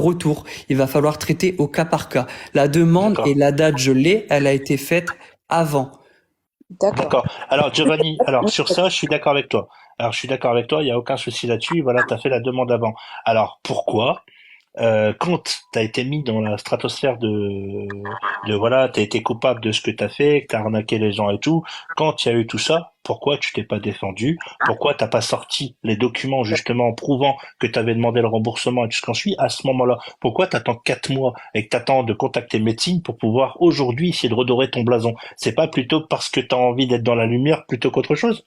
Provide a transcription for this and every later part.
retour. Il va falloir traiter au cas par cas. La demande et D'accord. la date, je l'ai, elle a été faite avant. D'accord. D'accord. Alors, Giovanni, alors sur ça, je suis d'accord avec toi. Alors, je suis d'accord avec toi, il n'y a aucun souci là-dessus. Voilà, tu as fait la demande avant. Alors, pourquoi quand t'as été mis dans la stratosphère de voilà, t'as été coupable de ce que t'as fait, que t'as arnaqué les gens et tout, quand il y a eu tout ça, pourquoi tu t'es pas défendu? Pourquoi t'as pas sorti les documents justement prouvant que t'avais demandé le remboursement et tout ce qu'en suit à ce moment-là? Pourquoi t'attends 4 mois et que t'attends de contacter médecine pour pouvoir aujourd'hui essayer de redorer ton blason? C'est pas plutôt parce que t'as envie d'être dans la lumière plutôt qu'autre chose?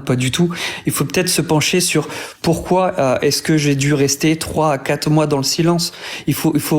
Pas du tout. Il faut peut-être se pencher sur pourquoi est-ce que j'ai dû rester 3 à 4 mois dans le silence.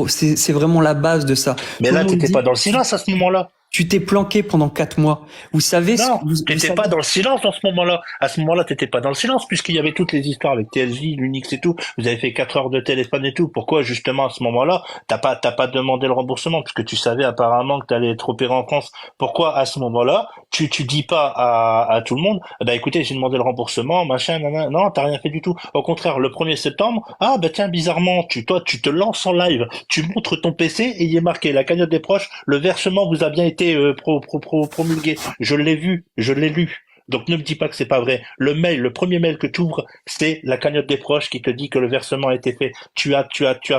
C'est vraiment la base de ça. Mais Tout le là, monde t'étais pas dit, dans le silence à ce moment-là. tu t'es planqué pendant 4 mois. Vous savez, Non, vous t'étais savez. pas dans le silence dans ce moment-là. À ce moment-là, t'étais pas dans le silence puisqu'il y avait toutes les histoires avec TLJ, l'Unix et tout. Vous avez fait 4 heures de téléphone et tout. Pourquoi justement à ce moment-là, t'as pas demandé le remboursement puisque tu savais apparemment que t'allais être opéré en France. Pourquoi à ce moment-là, tu dis pas à tout le monde, bah écoutez, j'ai demandé le remboursement, machin, nanana. Non, t'as rien fait du tout. Au contraire, le 1er septembre, ah bah tiens, bizarrement, toi, tu te lances en live, tu montres ton PC et il y est marqué la cagnotte des proches, le versement vous a bien été promulgué. Je l'ai vu, je l'ai lu. Donc ne me dis pas que c'est pas vrai. Le premier mail que tu ouvres, c'est la cagnotte des proches qui te dit que le versement a été fait. Tu as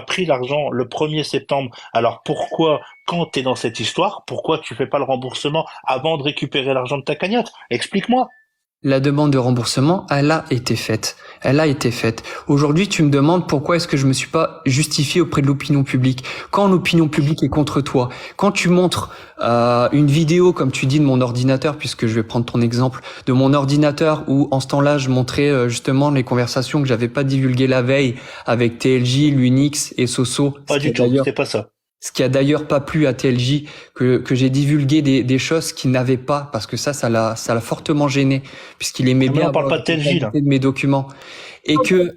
pris l'argent le 1er septembre. Alors pourquoi, quand tu es dans cette histoire, pourquoi tu fais pas le remboursement avant de récupérer l'argent de ta cagnotte? Explique-moi. La demande de remboursement, elle a été faite. Elle a été faite. Aujourd'hui, tu me demandes pourquoi est-ce que je me suis pas justifié auprès de l'opinion publique. Quand l'opinion publique est contre toi, quand tu montres une vidéo, comme tu dis, de mon ordinateur, puisque je vais prendre ton exemple, de mon ordinateur où en ce temps-là, je montrais justement les conversations que j'avais pas divulguées la veille avec TLJ, L'Unix et Soso, Pas du tout, c'est pas ça. ce qui a d'ailleurs pas plu à TLJ, que j'ai divulgué des choses qu'il n'avait pas, parce que ça l'a fortement gêné, puisqu'il aimait Ah, mais bien on parle avoir pas la de TLJ là. totalité de mes documents. Et que,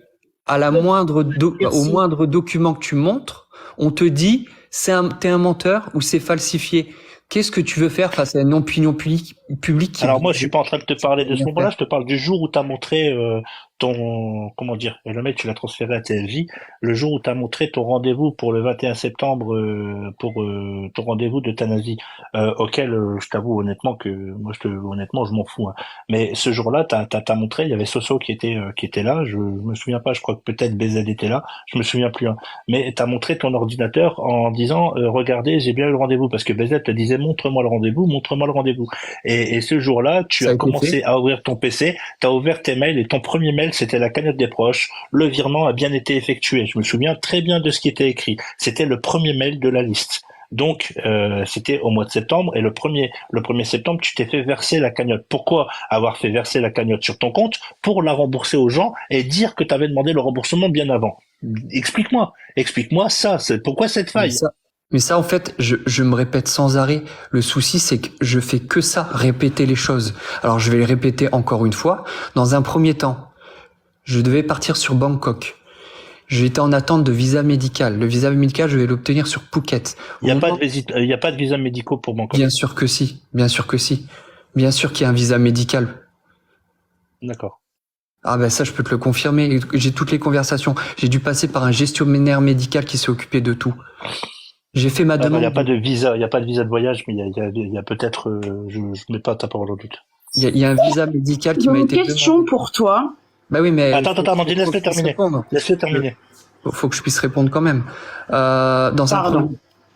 au Merci. moindre document que tu montres, on te dit, t'es un menteur ou c'est falsifié. Qu'est-ce que tu veux faire face à une opinion publique qui est Alors moi, je suis biaisée? pas en train de te parler de ce Rien moment-là, faire. je te parle du jour où tu as montré ton, comment dire, et le mec, tu l'as transféré à TLJ, le jour où tu as montré ton rendez-vous pour le 21 septembre, pour ton rendez-vous d'euthanasie, auquel je t'avoue honnêtement que, honnêtement, je m'en fous, hein. Mais ce jour-là, t'as montré, il y avait Soso qui était là, je me souviens pas, je crois que peut-être BZ était là, je me souviens plus, hein. Mais t'as montré ton ordinateur en disant, regardez, j'ai bien eu le rendez-vous, parce que BZ te disait, montre-moi le rendez-vous, montre-moi le rendez-vous. Et ce jour-là, tu Ça a as été fait. commencé à ouvrir ton PC, tu as ouvert tes mails et ton premier mail, c'était la cagnotte des proches. Le virement a bien été effectué. Je me souviens très bien de ce qui était écrit. C'était le premier mail de la liste. Donc, c'était au mois de septembre et le premier septembre, tu t'es fait verser la cagnotte. Pourquoi avoir fait verser la cagnotte sur ton compte? Pour la rembourser aux gens et dire que tu avais demandé le remboursement bien avant. Explique-moi ça. Pourquoi cette Mais faille? ça, mais ça, en fait, je me répète sans arrêt. Le souci, c'est que je fais que ça, répéter les choses. Alors, je vais les répéter encore une fois. Dans un premier temps, je devais partir sur Bangkok. J'étais en attente de visa médical. Le visa médical, je vais l'obtenir sur Phuket. Il n'y a pas de visite, il y a pas de visa médicaux pour Bien Bangkok. sûr que si. Bien sûr que si. Bien sûr qu'il y a un visa médical. D'accord. Ah ben ça, je peux te le confirmer. J'ai toutes les conversations. J'ai dû passer par un gestionnaire médical qui s'est occupé de tout. J'ai fait ma Ah bah, il n'y a demande. pas de visa, il y a pas de visa de voyage, mais il y a peut-être, je mets pas ta parole en doute. Il y a un visa médical qui J'ai m'a une été question demandé. pour toi. Bah oui, mais Attends, Amandine, faut que laisse-le je puisse terminer. répondre. Laisse-le terminer. Faut que je puisse répondre quand même. Pardon.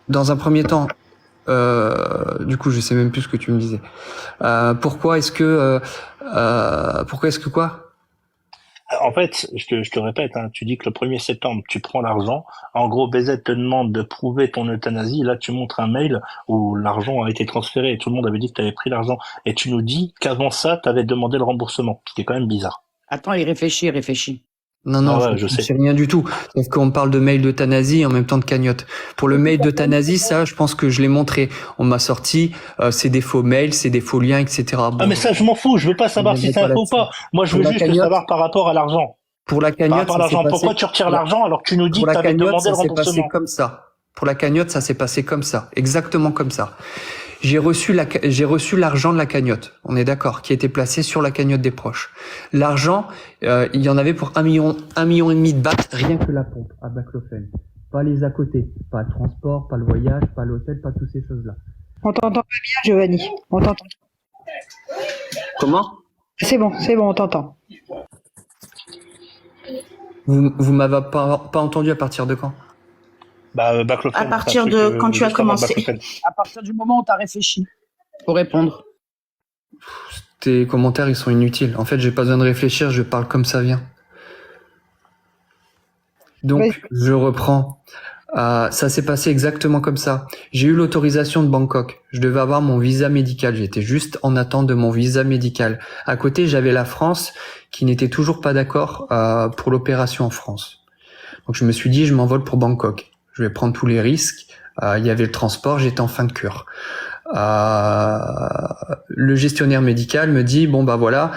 Dans un premier temps, du coup, je sais même plus ce que tu me disais. Pourquoi est-ce que quoi? En fait, je te répète, hein, tu dis que le 1er septembre, tu prends l'argent. En gros, BZ te demande de prouver ton euthanasie. Là, tu montres un mail où l'argent a été transféré et tout le monde avait dit que tu avais pris l'argent. Et tu nous dis qu'avant ça, tu avais demandé le remboursement. C'était quand même bizarre. Attends, il réfléchit. Non, Ah non, ouais, je je ne sais sais. rien du tout. Sauf qu'on parle de mail d'euthanasie en même temps de cagnotte. Pour le mail d'euthanasie, ça, je pense que je l'ai montré. On m'a sorti, c'est des faux mails, c'est des faux liens, etc. Ah, Bon, mais ça, je m'en fous. Je veux pas je ne savoir si reviendrai c'est pas un faux ou là-dessus. pas. Moi, je Pour veux la juste le cagnotte, savoir par rapport à l'argent. pour la Par cagnotte, rapport à ça s'est l'argent. passé. Pourquoi tu retires Pour la, l'argent alors que tu nous dis pour que la tu avais cagnotte, demandé ça le s'est passé remboursement? comme ça. Pour la cagnotte, ça s'est passé comme ça. Exactement comme ça. J'ai reçu l'argent de la cagnotte. On est d'accord, qui était placé sur la cagnotte des proches. L'argent, il y en avait pour 1,5 million de bahts, rien que la pompe à Baclofen. pas les à côté, pas le transport, pas le voyage, pas l'hôtel, pas toutes ces choses-là. On t'entend pas bien, Giovanni. On t'entend. Comment? C'est bon, on t'entend. Vous m'avez pas entendu à partir de quand? Baclofen, À partir de quand tu as commencé. Baclofen. À partir du moment où tu as réfléchi pour répondre. Tes commentaires, ils sont inutiles. En fait, j'ai pas besoin de réfléchir, je parle comme ça vient. Donc, Oui. je reprends. Ça s'est passé exactement comme ça. J'ai eu l'autorisation de Bangkok. Je devais avoir mon visa médical. J'étais juste en attente de mon visa médical. À côté, j'avais la France qui n'était toujours pas d'accord pour l'opération en France. Donc, je me suis dit, je m'envole pour Bangkok. Je vais prendre tous les risques. Il y avait le transport, j'étais en fin de cure. Le gestionnaire médical me dit bon bah voilà,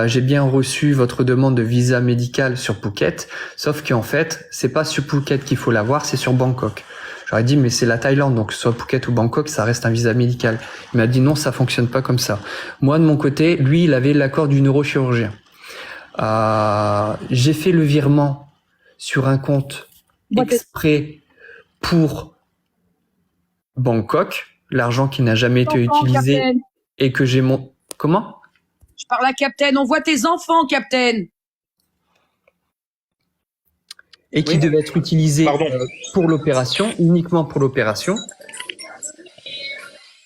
j'ai bien reçu votre demande de visa médical sur Phuket, sauf qu'en fait c'est pas sur Phuket qu'il faut l'avoir, c'est sur Bangkok. J'aurais dit mais c'est la Thaïlande, donc soit Phuket ou Bangkok, ça reste un visa médical. Il m'a dit non, ça fonctionne pas comme ça. Moi de mon côté, lui il avait l'accord du neurochirurgien. J'ai fait le virement sur un compte exprès pour Bangkok, l'argent qui n'a jamais été utilisé Captain. et que j'ai mon... Comment? Je parle à Captain, on voit tes enfants, Captain. Et qui Oui. devait être utilisé Pardon. pour l'opération, uniquement pour l'opération.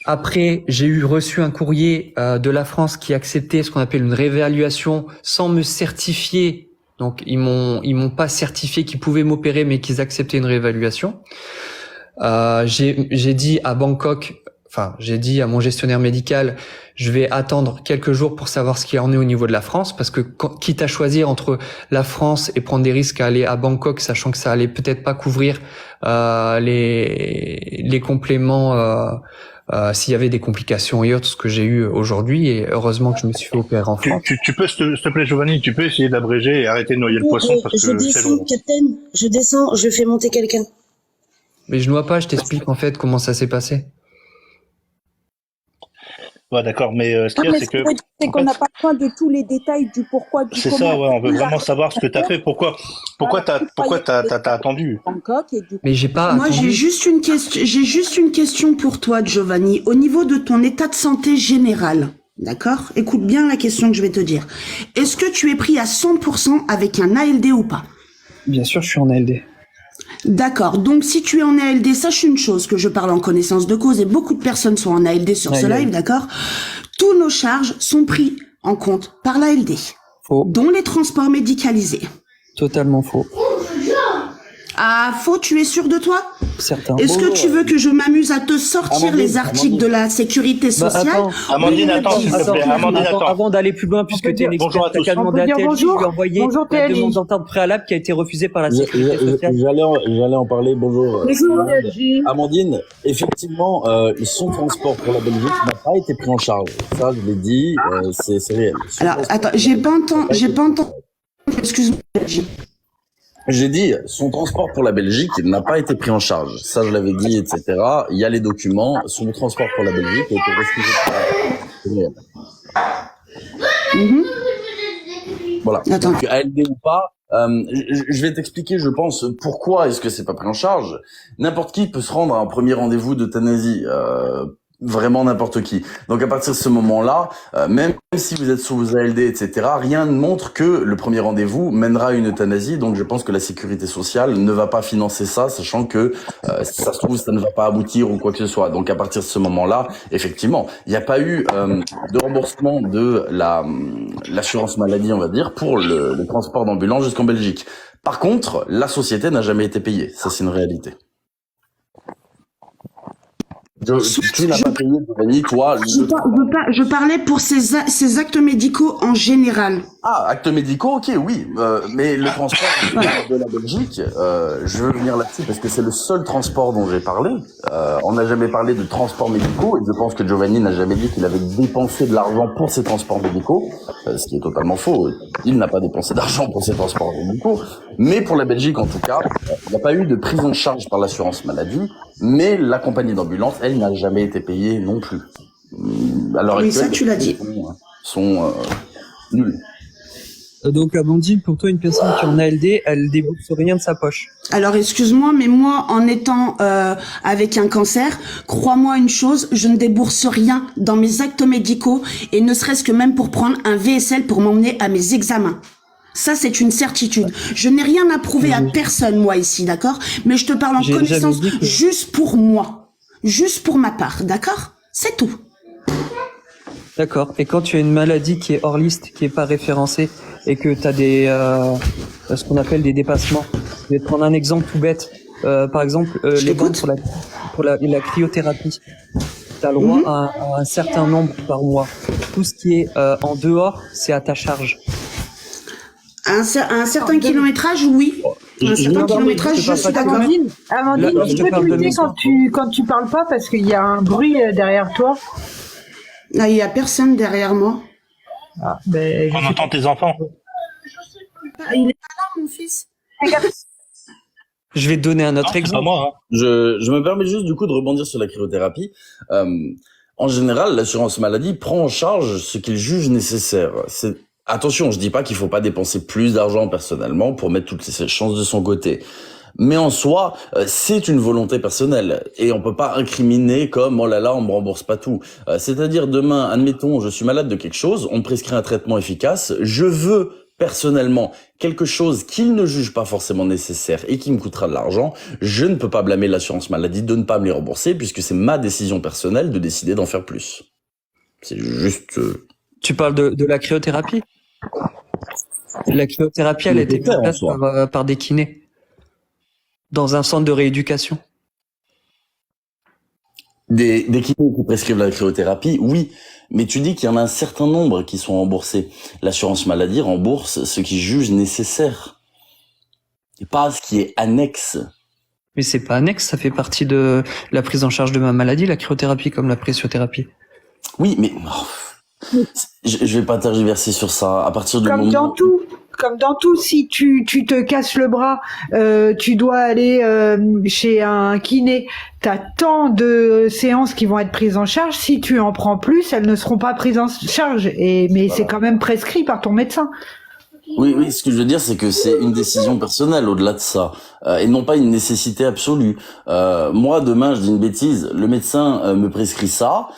Après, j'ai reçu un courrier de la France qui acceptait ce qu'on appelle une réévaluation sans me certifier. Donc, ils m'ont pas certifié qu'ils pouvaient m'opérer, mais qu'ils acceptaient une réévaluation. J'ai dit à Bangkok, j'ai dit à mon gestionnaire médical, je vais attendre quelques jours pour savoir ce qu'il en est au niveau de la France, parce que quitte à choisir entre la France et prendre des risques à aller à Bangkok, sachant que ça allait peut-être pas couvrir les compléments s'il y avait des complications et autres, ce que j'ai eu aujourd'hui, et heureusement que je me suis fait opérer en France. Tu peux, s'il te plaît, Giovanni, tu peux essayer d'abréger et arrêter de noyer le poisson parce que c'est descends, long. Captain, je descends, je fais monter quelqu'un. Mais je noie pas, je t'explique en fait comment ça s'est passé. Ouais, d'accord, mais ce qu'il y a, c'est que... C'est qu'on n'a pas besoin de tous les détails du pourquoi, du C'est comment. ça, ouais, on veut vraiment savoir ce que t'as fait. Pourquoi t'as attendu? Bangkok et du coup, Mais j'ai pas Moi, attendu. j'ai juste une question pour toi, Giovanni. Au niveau de ton état de santé général, d'accord? Écoute bien la question que je vais te dire. Est-ce que tu es pris à 100% avec un ALD ou pas? Bien sûr, je suis en ALD. D'accord. Donc, si tu es en ALD, sache une chose, que je parle en connaissance de cause et beaucoup de personnes sont en ALD sur ce live, d'accord? Tous nos charges sont pris en compte par l'ALD, Faux. dont les transports médicalisés. Totalement faux. Ah, faux, tu es sûr de toi? Certain. Est-ce que tu veux que je m'amuse à te sortir Amandine, les articles de la sécurité sociale? Amandine, attends, s'il te plaît. Amandine, attends. Avant d'aller plus loin, puisque tu es une Bonjour à experte, tous. t'as qu'à demander à On peut dire TLJ, bonjour. lui envoyer Bonjour, la TLJ. demande d'entente préalable qui a été refusée par la sécurité sociale. J'allais en parler. Bonjour. Amandine, effectivement, son transport pour la Belgique n'a pas été pris en charge. Ça, je l'ai dit, c'est réel. Son Alors, transport attends, j'ai pas entendu. Excuse-moi. J'ai dit, son transport pour la Belgique n'a pas été pris en charge. Ça, je l'avais dit, etc. Il y a les documents. Son transport pour la Belgique a été refusé. C'est réel. Voilà. Attends. Donc, ALD ou pas, je vais t'expliquer, je pense, pourquoi est-ce que c'est pas pris en charge. N'importe qui peut se rendre à un premier rendez-vous d'euthanasie. Vraiment n'importe qui. Donc à partir de ce moment-là, même si vous êtes sous vos ALD, etc., rien ne montre que le premier rendez-vous mènera à une euthanasie. Donc je pense que la sécurité sociale ne va pas financer ça, sachant que si ça se trouve, ça ne va pas aboutir ou quoi que ce soit. Donc à partir de ce moment-là, effectivement, il n'y a pas eu de remboursement de l'assurance maladie, on va dire, pour le transport d'ambulance jusqu'en Belgique. Par contre, la société n'a jamais été payée. Ça, c'est une réalité. Tu n'as pas payé, Giovanni, toi. Je parlais pour ces actes médicaux en général. Ah, actes médicaux, ok, oui, mais le transport de la Belgique, je veux venir là-dessus parce que c'est le seul transport dont j'ai parlé. On n'a jamais parlé de transports médicaux et je pense que Giovanni n'a jamais dit qu'il avait dépensé de l'argent pour ses transports médicaux, ce qui est totalement faux. Il n'a pas dépensé d'argent pour ses transports médicaux, mais pour la Belgique en tout cas, il n'y a pas eu de prise en charge par l'assurance maladie, mais la compagnie d'ambulance, elle n'a jamais été payée non plus. À l'heure Oui, actuelle, ça tu l'as dit. sont nuls. Donc, Amandine, pour toi, une personne qui est en ALD, elle débourse rien de sa poche. Alors excuse-moi, mais moi, en étant avec un cancer, crois-moi une chose, je ne débourse rien dans mes actes médicaux et ne serait-ce que même pour prendre un VSL pour m'emmener à mes examens. Ça, c'est une certitude. Je n'ai rien à prouver à personne, moi, ici, d'accord? Mais je te parle en connaissance juste pour moi. Juste pour ma part, d'accord? C'est tout. D'accord. Et quand tu as une maladie qui est hors liste, qui est pas référencée, et que tu as ce qu'on appelle des dépassements. Je vais te prendre un exemple tout bête. Par exemple, les bandes pour la cryothérapie. Tu as le droit à un certain nombre par mois. Tout ce qui est en dehors, c'est à ta charge. Un certain kilométrage, oui. Un certain kilométrage, je suis d'accord. Amandine, Là, tu peux t'imiter quand tu parles pas parce qu'il y a un bruit derrière toi. Là, il y a personne derrière moi. Ah, ben, On entend tes enfants. Ah, il est pas là, mon fils. Je vais te donner un autre Non, c'est exemple. pas moi, hein. Je me permets juste du coup de rebondir sur la cryothérapie. En général, l'assurance maladie prend en charge ce qu'il juge nécessaire. Attention, je dis pas qu'il faut pas dépenser plus d'argent personnellement pour mettre toutes ses chances de son côté. Mais en soi, c'est une volonté personnelle et on peut pas incriminer comme oh là là, on me rembourse pas tout. C'est-à-dire demain, admettons, je suis malade de quelque chose, on me prescrit un traitement efficace, je veux personnellement quelque chose qu'il ne juge pas forcément nécessaire et qui me coûtera de l'argent, je ne peux pas blâmer l'assurance maladie de ne pas me les rembourser puisque c'est ma décision personnelle de décider d'en faire plus. C'est juste... Tu parles de la cryothérapie? La cryothérapie, elle a été mise en place par des kinés dans un centre de rééducation. Des kinés qui prescrivent la cryothérapie, oui, mais tu dis qu'il y en a un certain nombre qui sont remboursés. L'assurance maladie rembourse ce qu'ils jugent nécessaire, et pas ce qui est annexe. Mais c'est pas annexe, ça fait partie de la prise en charge de ma maladie, la cryothérapie comme la pressiothérapie. Oui, mais je vais pas tergiverser sur ça. À partir du moment Comme dans tout, si tu te casses le bras, tu dois aller chez un kiné, t'as tant de séances qui vont être prises en charge. Si tu en prends plus, elles ne seront pas prises en charge. Mais voilà. C'est quand même prescrit par ton médecin. Oui, ce que je veux dire, c'est que c'est une décision personnelle au-delà de ça, et non pas une nécessité absolue. Moi, demain, je dis une bêtise, le médecin me prescrit ça,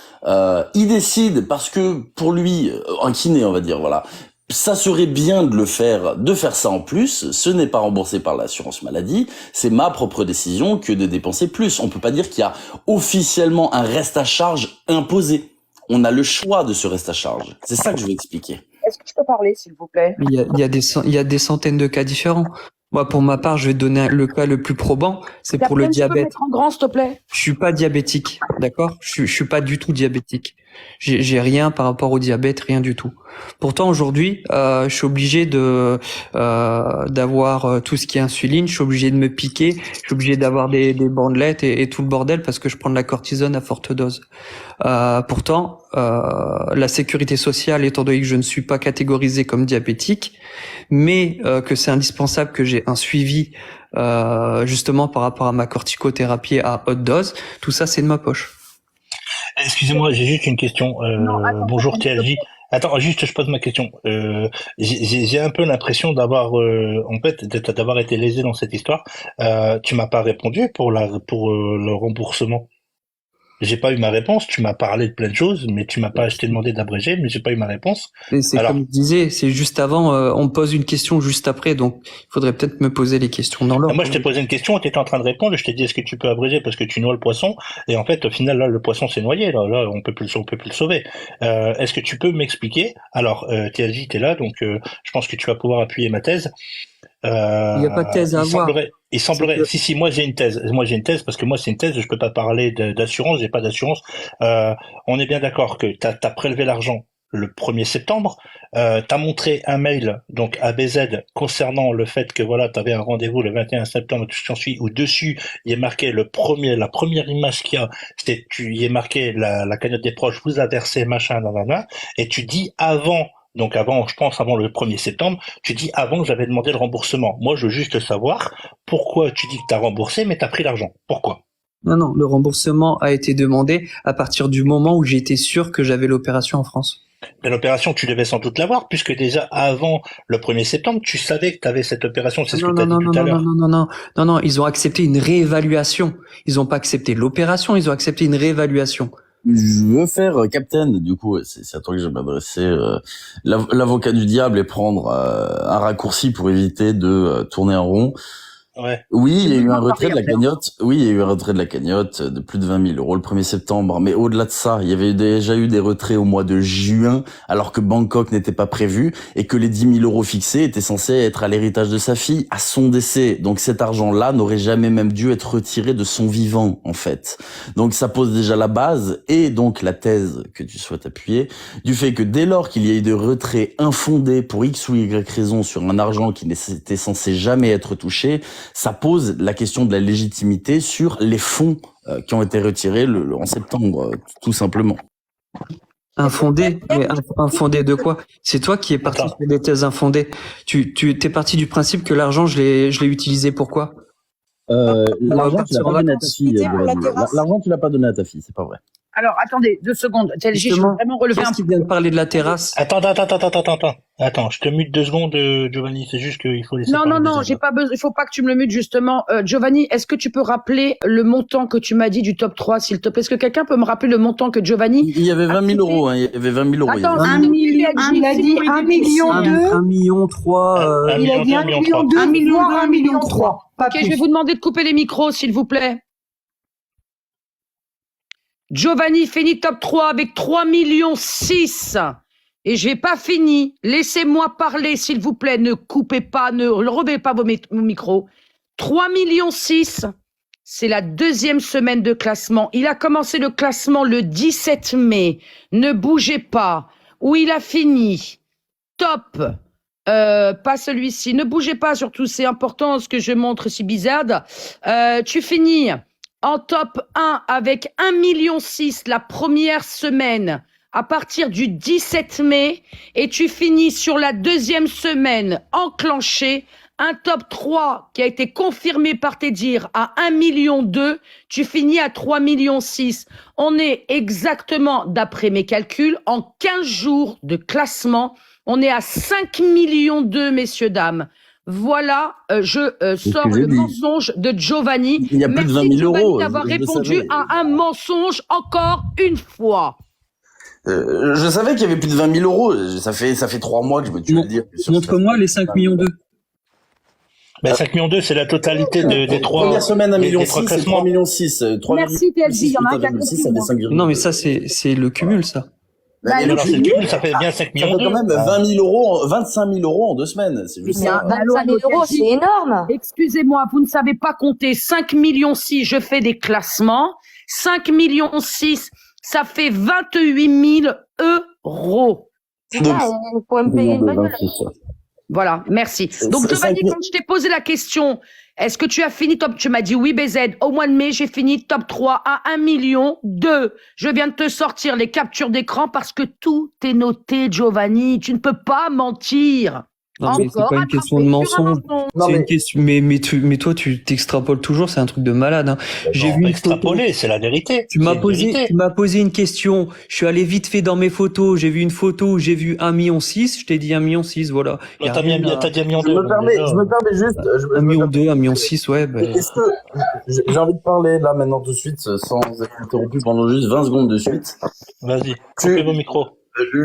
il décide, parce que pour lui, un kiné, on va dire, voilà, ça serait bien de faire ça en plus, ce n'est pas remboursé par l'assurance maladie, c'est ma propre décision que de dépenser plus. On peut pas dire qu'il y a officiellement un reste à charge imposé. On a le choix de ce reste à charge. C'est ça que je veux expliquer. Est-ce que je peux parler, s'il vous plaît? Il y a des centaines de cas différents. Moi, pour ma part, je vais te donner le cas le plus probant, c'est pour le diabète. Tu peux mettre en grand, s'il te plaît? Je suis pas diabétique, d'accord? Je suis pas du tout diabétique. J'ai rien par rapport au diabète, rien du tout. Pourtant, aujourd'hui, je suis obligé d'avoir tout ce qui est insuline, je suis obligé de me piquer, je suis obligé d'avoir des bandelettes et tout le bordel parce que je prends de la cortisone à forte dose. Pourtant, la sécurité sociale, étant donné que je ne suis pas catégorisé comme diabétique, mais que c'est indispensable que j'ai un suivi justement par rapport à ma corticothérapie à haute dose, tout ça c'est de ma poche. Excusez-moi, j'ai juste une question. Bonjour TLJ. Attends, juste je pose ma question. J'ai un peu l'impression d'avoir d'avoir été lésé dans cette histoire. Tu m'as pas répondu pour le remboursement. J'ai pas eu ma réponse. Tu m'as parlé de plein de choses, mais tu m'as pas. Je t'ai demandé d'abréger, mais j'ai pas eu ma réponse. Et c'est comme je disais, c'est juste avant. On me pose une question juste après, donc il faudrait peut-être me poser les questions dans l'ordre. Moi, je t'ai posé une question, tu étais en train de répondre. Je t'ai dit est-ce que tu peux abréger parce que tu noies le poisson. Et en fait, au final, là, le poisson s'est noyé. Là, on peut plus le sauver. Est-ce que tu peux m'expliquer? Alors, TLJ, t'es là, donc je pense que tu vas pouvoir appuyer ma thèse. Il n'y a pas de thèse à avoir. Il semblerait. Si, moi j'ai une thèse. Moi j'ai une thèse parce que moi c'est une thèse. Je peux pas parler d'assurance. J'ai pas d'assurance. On est bien d'accord que t'as prélevé l'argent le 1er septembre. T'as montré un mail donc à BZ concernant le fait que voilà t'avais un rendez-vous le 21 septembre. Tout ce qui en suit. Où dessus il est marqué la première image qu'il y a. Il est marqué la cagnotte des proches. Vous a versé machin nanana. Et tu dis avant. Donc je pense avant le 1er septembre, tu dis avant que j'avais demandé le remboursement. Moi, je veux juste savoir pourquoi tu dis que tu as remboursé, mais tu as pris l'argent. Pourquoi? Non, le remboursement a été demandé à partir du moment où j'étais sûr que j'avais l'opération en France. De l'opération, tu devais sans doute l'avoir, puisque déjà avant le 1er septembre, tu savais que tu avais cette opération. C'est ce que tu as dit tout à l'heure. Non, ils ont accepté une réévaluation. Ils ont pas accepté l'opération, ils ont accepté une réévaluation. Je veux faire Captain, du coup, c'est à toi que je vais m'adresser, l'avocat du diable et prendre un raccourci pour éviter de tourner en rond. Ouais. Oui, il y a eu un retrait de la cagnotte. Oui, il y a eu un retrait de la cagnotte de plus de 20 000 € le 1er septembre. Mais au-delà de ça, il y avait déjà eu des retraits au mois de juin, alors que Bangkok n'était pas prévu et que les 10 000 € fixés étaient censés être à l'héritage de sa fille à son décès. Donc cet argent-là n'aurait jamais même dû être retiré de son vivant, en fait. Donc ça pose déjà la base et donc la thèse que tu souhaites appuyer du fait que dès lors qu'il y a eu des retraits infondés pour X ou Y raison sur un argent qui n'était censé jamais être touché, ça pose la question de la légitimité sur les fonds qui ont été retirés en septembre, tout simplement. Infondé? Mais infondé de quoi? C'est toi qui es parti sur des thèses infondées. Tu t'es parti du principe que l'argent, je l'ai utilisé pourquoi? L'argent, tu l'as pas donné à ta fille. L'argent, tu l'as pas donné à ta fille, c'est pas vrai. Alors, attendez, 2 secondes. TLJ, je veux vraiment relever un Qu'est-ce qui vient de parler de la terrasse? Attends, je te mute 2 secondes, Giovanni, c'est juste qu'il faut laisser Non, j'ai pas besoin, il faut pas que tu me le mutes, justement. Giovanni, est-ce que tu peux rappeler le montant que tu m'as dit du top 3, s'il te plaît? Est-ce que quelqu'un peut me rappeler le montant que Giovanni? Il y avait 20 000 €, hein, il y avait 20 000 €. Attends, 1 million, il a dit 1 million 2. 1 million 3, Il a dit 1 million 2, 1 million 3. Ok, je vais vous demander de couper les micros, s'il vous plaît. Giovanni finit top 3 avec 3 millions 6. Et j'ai pas fini. Laissez-moi parler, s'il vous plaît. Ne coupez pas, ne remettez pas vos micros. 3 millions 6. C'est la 2e semaine de classement. Il a commencé le classement le 17 mai. Ne bougez pas. Où il a fini? Top. Pas celui-ci. Ne bougez pas, surtout. C'est important ce que je montre, si bizarre. Tu finis en top 1 avec 1,6 million la première semaine à partir du 17 mai et tu finis sur la 2e semaine enclenchée, un top 3 qui a été confirmé par tes dires à 1,2 million, tu finis à 3,6 millions. On est exactement, d'après mes calculs, en 15 jours de classement, on est à 5,2 millions, messieurs, dames. Voilà, je sors le mensonge de Giovanni. Il y a plus de 20 000 Giovanni €. d'avoir répondu à un mensonge encore une fois. Je savais qu'il y avait plus de 20 000 €. Ça fait 3 mois que je me tue à le dire. Montre-moi les 5 millions 2. Ben, 5 millions 2, c'est la totalité des 3. Première semaine, 1,6 million, des c'est 3,6 millions. Merci, TLJ, il y en a un qui a compris. Non, mais ça, c'est le cumul, ça. Alors, c'est le cumul, ça fait bien 5 millions. Ça fait quand même 20 000 €, 25 000 € en 2 semaines. C'est juste ça. 25 000 €, c'est énorme. Excusez-moi, vous ne savez pas compter. 5,6 millions, je fais des classements. 5,6 millions, ça fait 28 000 €. Putain, il faut me payer une bagnole. Voilà, merci. Donc, Giovanni, quand je t'ai posé la question, est-ce que tu as fini top? Tu m'as dit oui, BZ. Au mois de mai, j'ai fini top 3 à 1,2 million. Je viens de te sortir les captures d'écran parce que tout est noté, Giovanni. Tu ne peux pas mentir. Non, mais c'est pas une question de mensonge. C'est une question, mais toi, tu t'extrapoles toujours, c'est un truc de malade, hein. J'ai vu extrapoler, c'est la vérité. Tu m'as posé une question. Je suis allé vite fait dans mes photos. J'ai vu une photo où j'ai vu 1,6 million. Je t'ai dit 1,6 million, voilà. T'as dit 1,2 million. Je me permets juste. 1,2 million, 1,6 million, ouais, ben. Est-ce que, j'ai envie de parler, là, maintenant, tout de suite, sans être interrompu pendant juste 20 secondes de suite. Vas-y, coupez vos micros.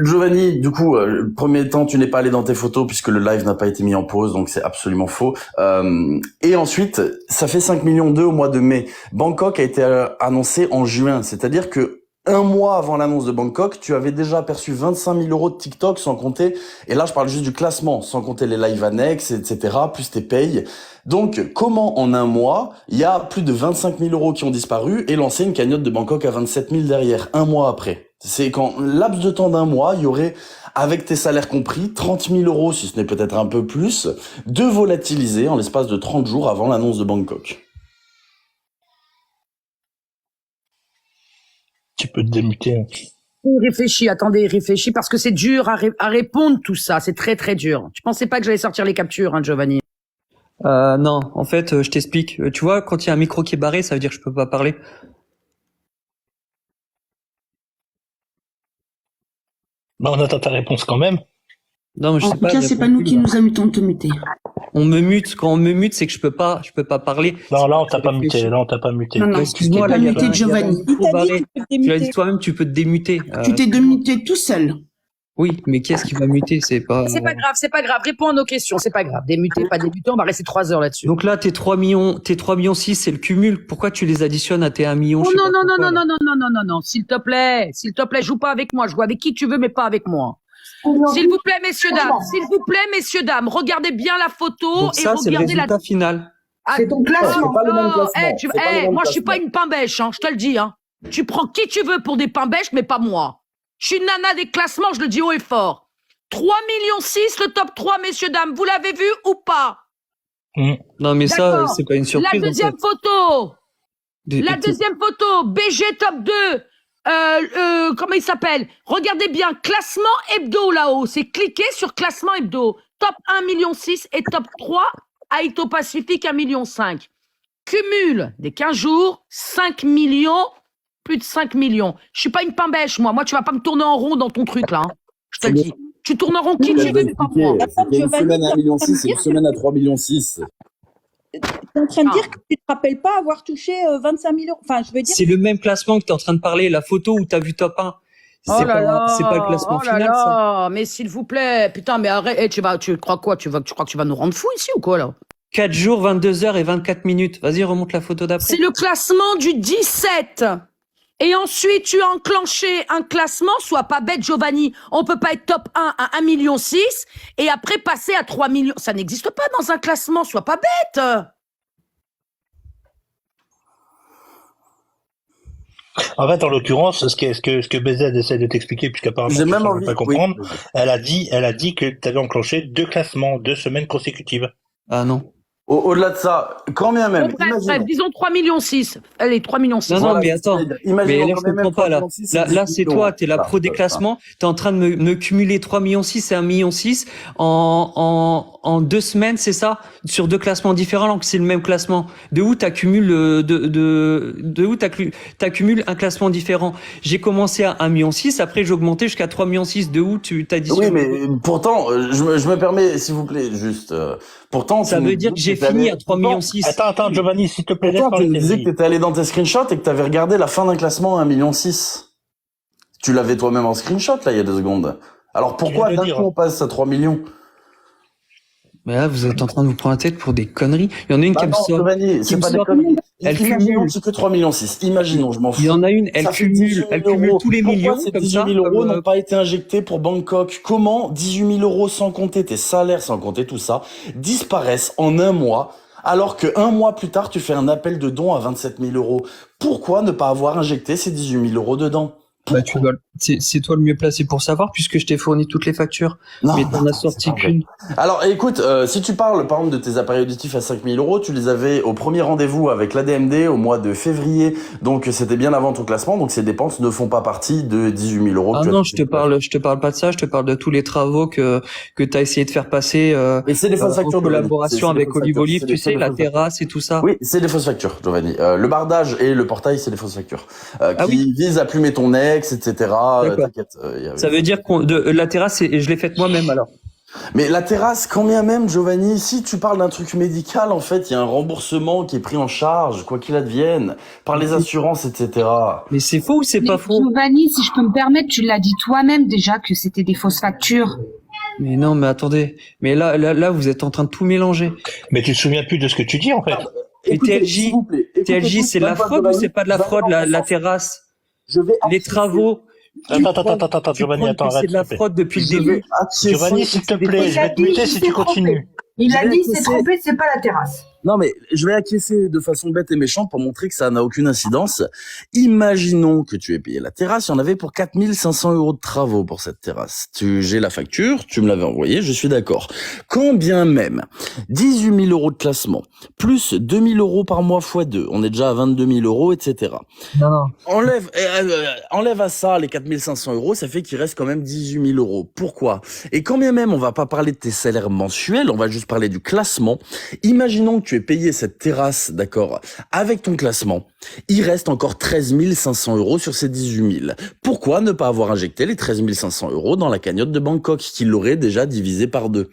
Giovanni, du coup, premier temps, tu n'es pas allé dans tes photos puisque le live n'a pas été mis en pause, donc c'est absolument faux. Et ensuite, ça fait 5,2 millions au mois de mai. Bangkok a été annoncé en juin, c'est-à-dire que un mois avant l'annonce de Bangkok, tu avais déjà perçu 25 000 € de TikTok sans compter, et là je parle juste du classement, sans compter les lives annexes, etc., plus tes payes. Donc, comment en un mois, il y a plus de 25 000 € qui ont disparu et lancé une cagnotte de Bangkok à 27 000 derrière, un mois après? C'est qu'en laps de temps d'un mois, il y aurait, avec tes salaires compris, 30 000 €, si ce n'est peut-être un peu plus, de volatilisés en l'espace de 30 jours avant l'annonce de Bangkok. Tu peux te démuter. Réfléchis, attendez, réfléchis, parce que c'est dur à répondre tout ça, c'est très très dur. Tu pensais pas que j'allais sortir les captures, hein, Giovanni? Non, en fait, je t'explique. Tu vois, quand il y a un micro qui est barré, ça veut dire que je peux pas parler. Bah, on attend ta réponse quand même. Non, mais je En sais tout pas. cas, c'est pas nous qui nous amusons de te muter. On me mute. Quand on me mute, c'est que je peux pas parler. Non, là, on t'a pas muté. Là, on t'a pas muté. Non, non, Bah, excuse-moi, tu t'es là, pas il y a muté, pas- Giovanni. Il t'a dit barré. que tu peux te Tu l'as dit démuter. toi-même, tu peux te démuter. Tu t'es démuté tout seul. Oui, mais qui est-ce qui va muter? C'est pas. C'est pas grave, c'est pas grave. Réponds à nos questions, c'est pas grave. Démuté, pas démuté, on va rester 3 heures là-dessus. Donc là, tes 3 millions 6, c'est le cumul. Pourquoi tu les additionnes à tes 1 million? Oh je sais non, pas non, non, pourquoi, non, là. non, non, non, non, non, s'il te plaît, joue pas avec moi, joue avec qui tu veux, mais pas avec moi. S'il vous plaît, messieurs, dames, regardez bien la photo Donc et ça, c'est le regardez la. résultat final. Ah, C'est ton classement. pas le même oh, classement. tu- C'est pas le même moi, je suis pas classement. une pain bêche, hein, je te le dis. Hein. Tu prends qui tu veux pour des pains bêches, mais pas moi. Je suis une nana des classements, je le dis haut et fort. 3,6 millions, le top 3, messieurs, dames. Vous l'avez vu ou pas? Non, mais ça, D'accord. c'est pas une surprise. La deuxième photo. De- La deuxième photo, BG top 2. Comment il s'appelle? Regardez bien, classement hebdo là-haut. C'est cliquer sur classement hebdo. Top 1,6 million et top 3, Aito Pacifique 1,5 million. Cumul des 15 jours, 5 millions, plus de 5 millions. Je suis pas une pain bêche, moi. Moi, tu vas pas me tourner en rond dans ton truc là. Hein. Je te le dis. Tu tournes en rond qui tu veux, mais pas moi. C'était une semaine à 1,6 million et une semaine à 3,6 millions. T'es en train de dire que tu te rappelles pas avoir touché 25 000 euros. Enfin, je veux dire. C'est le même classement que tu es en train de parler, la photo où tu as vu top 1. C'est pas le classement final, ça. Mais s'il vous plaît, putain, mais arrête, tu crois quoi? Tu crois que tu vas nous rendre fous ici ou quoi, là? 4 jours, 22 heures et 24 minutes. Vas-y, remonte la photo d'après. C'est le classement du 17. Et ensuite, tu as enclenché un classement, sois pas bête, Giovanni. On peut pas être top 1 à 1,6 million et après passer à 3 millions. Ça n'existe pas dans un classement, sois pas bête. En fait, en l'occurrence, ce que BZ essaie de t'expliquer, puisqu'apparemment J'ai tu même ne envie pas comprendre, oui. elle a dit que tu avais enclenché 2 classements, 2 semaines consécutives. Ah non. Au-delà de ça, quand bien même, Bref, disons 3,6 millions. Allez, 3,6 millions. Non, non, mais attends. Mais là, je comprends pas, là. Là, c'est toi, t'es la pro des classements. T'es en train de me cumuler 3,6 millions et 1,6 million en 2 semaines, c'est ça? Sur 2 classements différents, alors que c'est le même classement. De où t'accumules, t'accumules un classement différent? J'ai commencé à 1,6 million, après j'ai augmenté jusqu'à 3,6 millions. De où tu t'as dit? Oui, mais pourtant, je me permets, s'il vous plaît, juste, pourtant. Ça veut dire que j'ai fini à 3,6 millions. Attends, Giovanni, s'il te plaît, laisse Pourtant, tu parler me disais Kenzie. que t'étais allé dans tes screenshots et que t'avais regardé la fin d'un classement à 1,6 million. Tu l'avais toi-même en screenshot, là, il y a 2 secondes. Alors pourquoi Je viens d'un de coup dire. on passe à 3 millions? Mais là, vous êtes en train de vous prendre la tête pour des conneries. Il y en a une qui me non, sort. Giovanni, qui c'est me pas des sort- conneries. Elle Imaginons cumule. c'est que 3,6 millions. Imaginons, je m'en fous. Il y en a une, elle Ça fait cumule 18 000 tous les Pourquoi millions, ces comme 18 ça. 000 euros comme, n'ont pas été injectés pour Bangkok? Comment 18 000 euros, sans compter tes salaires, sans compter tout ça, disparaissent en un mois, alors que un mois plus tard, tu fais un appel de don à 27 000 euros? Pourquoi ne pas avoir injecté ces 18 000 euros dedans? Bah, c'est toi le mieux placé pour savoir, puisque je t'ai fourni toutes les factures. Mais t'en as sorti qu'une. Alors, écoute, si tu parles, par exemple, de tes appareils auditifs à 5 000 euros, tu les avais au premier rendez-vous avec l'ADMD au mois de février. Donc, c'était bien avant ton classement. Donc, ces dépenses ne font pas partie de 18 000 euros. Ah non, je te parle pas de ça. Je te parle de tous les travaux que t'as essayé de faire passer, et c'est des fausses factures, en collaboration avec Olive Olive, tu sais, la terrasse et tout ça. Oui, c'est des fausses factures, Giovanni. Le bardage et le portail, c'est des fausses factures. Qui visent à plumer ton ex, etc. T'inquiète. Ça veut dire que la terrasse, je l'ai faite moi-même alors. Mais la terrasse, combien même, Giovanni, si tu parles d'un truc médical, en fait, il y a un remboursement qui est pris en charge, quoi qu'il advienne, par les assurances, etc. Mais c'est faux ou c'est pas faux? Giovanni, si je peux me permettre, tu l'as dit toi-même déjà que c'était des fausses factures. Mais non, mais attendez. Mais là, vous êtes en train de tout mélanger. Mais tu te souviens plus de ce que tu dis, en fait. Et TLJ, c'est de la fraude ou c'est pas de la fraude, la terrasse? Les travaux. Attends, Giovanni, attends, arrête. C'est de la fraude depuis le début. Giovanni, s'il te plaît, je vais te muter si tu continues. Il a dit c'est trompé, c'est pas la terrasse. Non, mais je vais acquiescer de façon bête et méchante pour montrer que ça n'a aucune incidence. Imaginons que tu aies payé la terrasse. Il y en avait pour 4 500 euros de travaux pour cette terrasse. J'ai la facture, tu me l'avais envoyée, je suis d'accord. Quand bien même 18 000 euros de classement, plus 2 000 euros par mois x 2, on est déjà à 22 000 euros, etc. Non. Enlève à ça les 4 500 euros, ça fait qu'il reste quand même 18 000 euros. Pourquoi? Et quand bien même on va pas parler de tes salaires mensuels, on va juste parler du classement. Imaginons que tu aies payé cette terrasse, d'accord, avec ton classement, il reste encore 13 500 € sur ces 18 000. Pourquoi ne pas avoir injecté les 13 500 € dans la cagnotte de Bangkok, qui l'aurait déjà divisé par 2?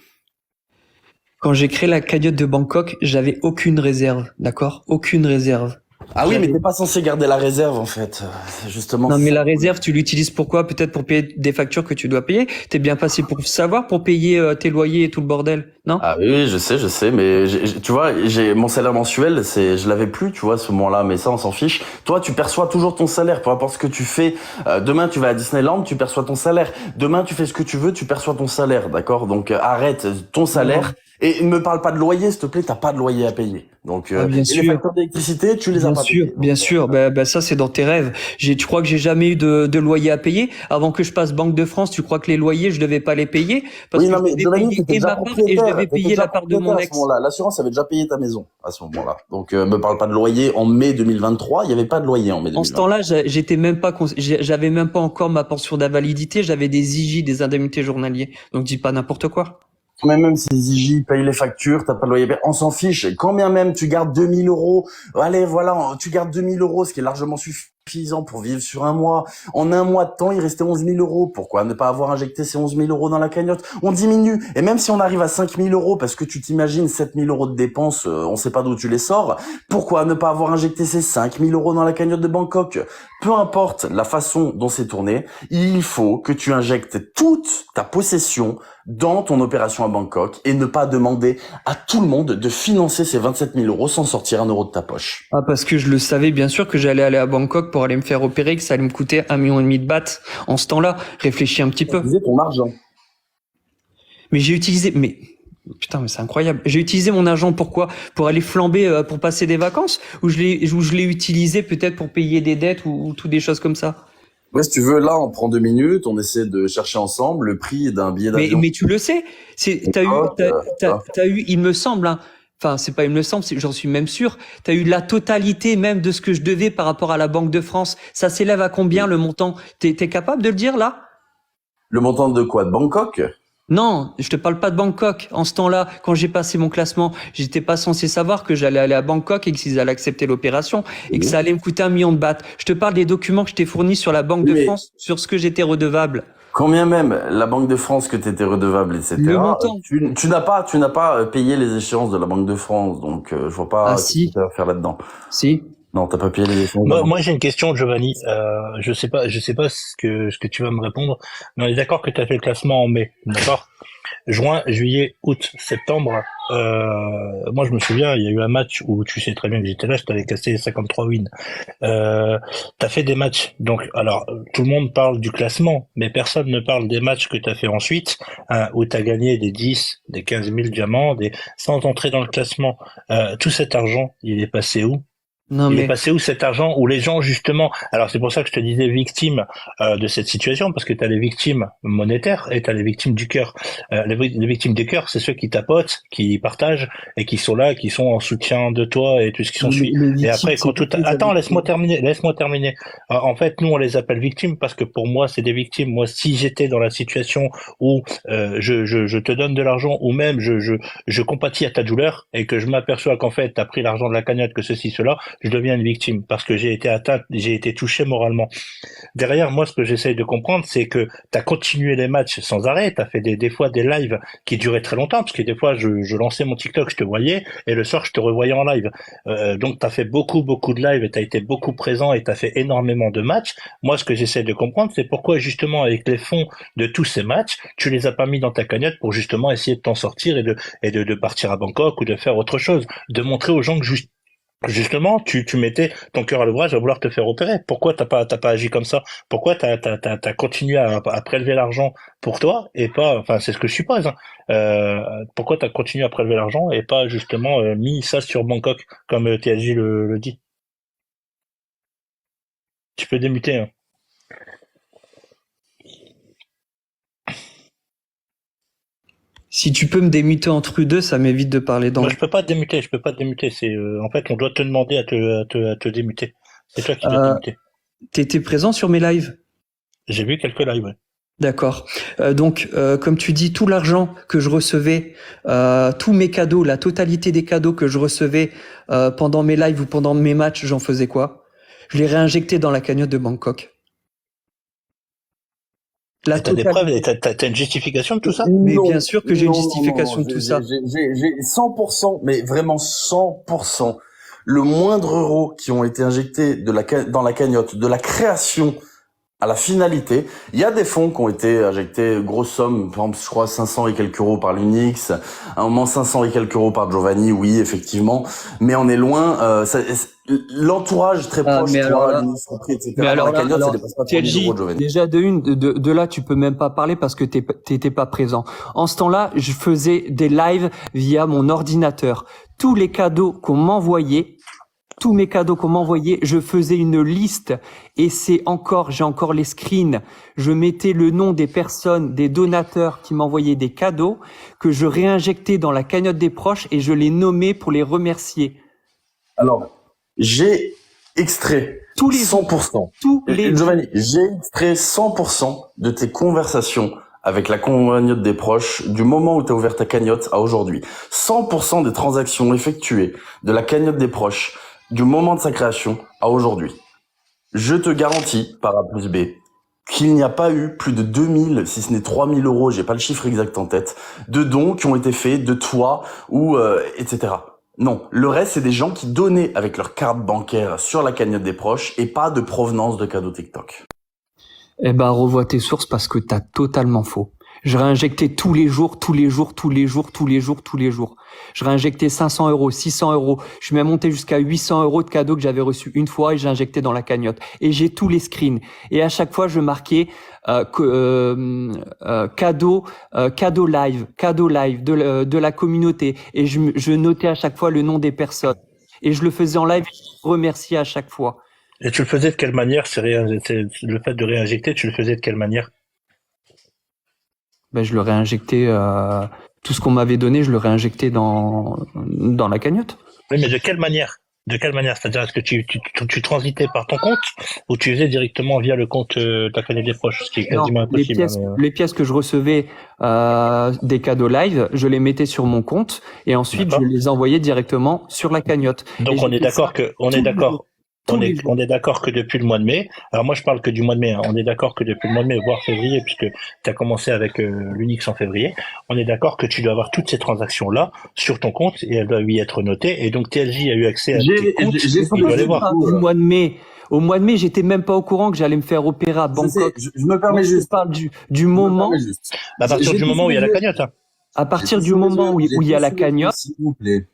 Quand j'ai créé la cagnotte de Bangkok, j'avais aucune réserve, d'accord? Aucune réserve. Ah oui, mais J'avais- t'es pas censé garder la réserve, en fait. Justement. Non, mais la réserve, tu l'utilises pourquoi? Peut-être pour payer des factures que tu dois payer. T'es bien passé pour savoir, pour payer tes loyers et tout le bordel, non? Ah oui, je sais, mais tu vois, mon salaire mensuel, je l'avais plus, tu vois, à ce moment-là, mais ça, on s'en fiche. Toi, tu perçois toujours ton salaire, peu importe ce que tu fais. Demain, tu vas à Disneyland, tu perçois ton salaire. Demain, tu fais ce que tu veux, tu perçois ton salaire, d'accord? Donc, arrête ton salaire. Et ne me parle pas de loyer, s'il te plaît, t'as pas de loyer à payer. Donc, Ah, bien et sûr. les factures d'électricité, tu les as Bien pas sûr, payées. bien sûr. Ben, ça, c'est dans tes rêves. Tu crois que j'ai jamais eu de loyer à payer? Avant que je passe Banque de France, tu crois que les loyers, je devais pas les payer? Parce Oui, que non, je mais devais Giovanni, payer t'étais et déjà ma part et je propriétaire. devais T'étais payer déjà la part de mon propriétaire à ce ex. moment-là. L'assurance avait déjà payé ta maison à ce moment-là. Donc, me parle pas de loyer en mai 2023. Il y avait pas de loyer en mai En ce 2023. temps-là, j'étais même pas, j'avais même pas encore ma pension d'invalidité, j'avais des IJ, des indemnités journaliers. Donc dis pas n'importe quoi. Mais même si Zigi paye les factures, t'as pas de loyer, on s'en fiche. Quand bien même tu gardes 2000 €, allez, voilà, tu gardes 2000 €, ce qui est largement suffisant pour vivre sur un mois. En un mois de temps, il restait 11 000 €. Pourquoi ne pas avoir injecté ces 11 000 € dans la cagnotte? On diminue. Et même si on arrive à 5 000 €, parce que tu t'imagines 7 000 € de dépenses, on sait pas d'où tu les sors, pourquoi ne pas avoir injecté ces 5 000 € dans la cagnotte de Bangkok? Peu importe la façon dont c'est tourné, il faut que tu injectes toute ta possession dans ton opération à Bangkok et ne pas demander à tout le monde de financer ces 27 000 € sans sortir un euro de ta poche. Ah, parce que je le savais bien sûr que j'allais aller à Bangkok pour aller me faire opérer, que ça allait me coûter 1,5 million de bahts. En ce temps-là, réfléchis un petit peu. Utiliser ton argent. Mais j'ai utilisé, mais putain, mais c'est incroyable. J'ai utilisé mon argent pourquoi? Pour aller flamber, pour passer des vacances? Ou je l'ai utilisé peut-être pour payer des dettes ou tout des choses comme ça? Ouais, si tu veux, là, on prend 2 minutes, on essaie de chercher ensemble le prix d'un billet d'avion. Mais tu le sais, t'as eu, il me semble, hein, enfin c'est pas il me semble, j'en suis même sûr, t'as eu la totalité même de ce que je devais par rapport à la Banque de France. Ça s'élève à combien le montant? T'es capable de le dire là? Le montant de quoi? De Bangkok? Non, je te parle pas de Bangkok. En ce temps-là, quand j'ai passé mon classement, j'étais pas censé savoir que j'allais aller à Bangkok et qu'ils allaient accepter l'opération et que ça allait me coûter 1 million de bahts. Je te parle des documents que je t'ai fournis sur la Banque de France, sur ce que j'étais redevable. Combien même la Banque de France que tu étais redevable, etc. Le montant. Tu n'as pas payé les échéances de la Banque de France, donc je vois pas ce que tu vas faire là-dedans. Si. Non, t'as pas payé les échéances. Moi j'ai une question, Giovanni. Je sais pas ce que tu vas me répondre. Mais on est d'accord que tu as fait le classement en mai, d'accord? Juin, juillet, août, septembre. Moi je me souviens, il y a eu un match où tu sais très bien que j'étais là, je t'avais cassé 53 wins. T'as fait des matchs. Donc alors tout le monde parle du classement, mais personne ne parle des matchs que t'as fait ensuite, hein, où t'as gagné des 10, des 15 000 diamants, sans entrer dans le classement. Tout cet argent, il est passé où? Non, Il mais est passé où cet argent où les gens justement, alors c'est pour ça que je te disais victime de cette situation, parce que tu as les victimes monétaires et tu as les victimes du cœur. Les victimes du cœur, c'est ceux qui tapotent, qui partagent et qui sont là, qui sont en soutien de toi et tout ce qui s'ensuit. Et après quand tout attends, laisse-moi terminer. En fait, nous on les appelle victimes parce que pour moi c'est des victimes. Moi si j'étais dans la situation où je te donne de l'argent ou même je compatis à ta douleur et que je m'aperçois qu'en fait tu as pris l'argent de la cagnotte, que ceci cela, je deviens une victime parce que j'ai été atteint, j'ai été touché moralement. Derrière, moi, ce que j'essaye de comprendre, c'est que tu as continué les matchs sans arrêt, tu as fait des fois des lives qui duraient très longtemps, parce que des fois, je lançais mon TikTok, je te voyais, et le soir, je te revoyais en live. Donc, tu as fait beaucoup de lives, et tu as été beaucoup présent, et tu as fait énormément de matchs. Moi, ce que j'essaie de comprendre, c'est pourquoi, justement, avec les fonds de tous ces matchs, tu les as pas mis dans ta cagnotte pour, justement, essayer de t'en sortir et de partir à Bangkok ou de faire autre chose, de montrer aux gens que justement, tu mettais ton cœur à l'ouvrage à vouloir te faire opérer. Pourquoi t'as pas agi comme ça? Pourquoi t'as continué à prélever l'argent pour toi et pas, enfin, c'est ce que je suppose, hein. Pourquoi t'as continué à prélever l'argent et pas, justement, mis ça sur Bangkok, comme TSJ le dit? Tu peux démuter, hein. si tu peux me démuter entre eux deux, ça m'évite de parler dans. Moi, je peux pas te démuter. C'est, en fait, on doit te demander à te démuter. C'est toi qui dois te démuter. T'étais présent sur mes lives? J'ai vu quelques lives, ouais. D'accord. Donc, comme tu dis, tout l'argent que je recevais, tous mes cadeaux, la totalité des cadeaux que je recevais pendant mes lives ou pendant mes matchs, j'en faisais quoi? Je les réinjectais dans la cagnotte de Bangkok. La Et t'as des preuves, et totalité. t'as une justification de tout ça? Mais Non, bien sûr que j'ai une non, non, justification non, de tout ça. j'ai 100%, mais vraiment 100%, le moindre euro qui ont été injectés dans la cagnotte, de la création à la finalité. Il y a des fonds qui ont été injectés, grosse somme, par exemple, je crois 500 et quelques euros par l'Unix, à un moment 500 et quelques euros par Giovanni, oui, effectivement, mais on est loin, l'entourage très proche, Mais alors toi, là, l'Unix compris, etc., mais dans alors la là, cagnotte, ça alors, dépasse pas 3000 TLJ, euros, Giovanni. déjà de là, tu peux même pas parler parce que t'étais pas présent. En ce temps-là, je faisais des lives via mon ordinateur. Tous les cadeaux qu'on m'envoyait, tous mes cadeaux qu'on m'envoyait, je faisais une liste et j'ai encore les screens. Je mettais le nom des personnes, des donateurs qui m'envoyaient des cadeaux que je réinjectais dans la cagnotte des proches et je les nommais pour les remercier. Alors, j'ai extrait Tous les 100%. tous les Giovanni, j'ai extrait 100% de tes conversations avec la cagnotte des proches du moment où tu as ouvert ta cagnotte à aujourd'hui. 100% des transactions effectuées de la cagnotte des proches du moment de sa création à aujourd'hui. Je te garantis, par A plus B, qu'il n'y a pas eu plus de 2000, si ce n'est 3000 euros, j'ai pas le chiffre exact en tête, de dons qui ont été faits de toi ou etc. Non, le reste, c'est des gens qui donnaient avec leur carte bancaire sur la cagnotte des proches et pas de provenance de cadeaux TikTok. Eh ben, revois tes sources parce que t'as totalement faux. Je réinjectais tous les jours. Je réinjectais 500 euros, 600 euros. Je suis même monté jusqu'à 800 euros de cadeaux que j'avais reçus une fois et j'ai injecté dans la cagnotte. Et j'ai tous les screens. Et à chaque fois, je marquais cadeau live de la communauté. Et je notais à chaque fois le nom des personnes. Et je le faisais en live et je remerciais à chaque fois. Et tu le faisais de quelle manière? Le fait de réinjecter, tu le faisais de quelle manière? Ben, je le réinjectais, tout ce qu'on m'avait donné, je le réinjectais dans la cagnotte. Oui, mais de quelle manière? De quelle manière? C'est-à-dire, est-ce que tu transitais par ton compte ou tu faisais directement via le compte de ta cagnotte des proches, ce qui est quasiment impossible. Les pièces que je recevais des cadeaux live, je les mettais sur mon compte et ensuite je les envoyais directement sur la cagnotte. Donc on est d'accord que depuis le mois de mai, alors moi je parle que du mois de mai, hein. On est d'accord que depuis le mois de mai, voire février, puisque tu as commencé avec l'Unix en février, on est d'accord que tu dois avoir toutes ces transactions-là sur ton compte et elles doivent y être notées, et donc TLJ a eu accès à tes comptes, il doit les voir. Au mois de mai, j'étais même pas au courant que j'allais me faire opérer à Bangkok. Je me permets juste. Je parle du moment. À partir du moment où il y a la cagnotte. Hein. À partir du moment où il y a la cagnotte. S'il vous plaît.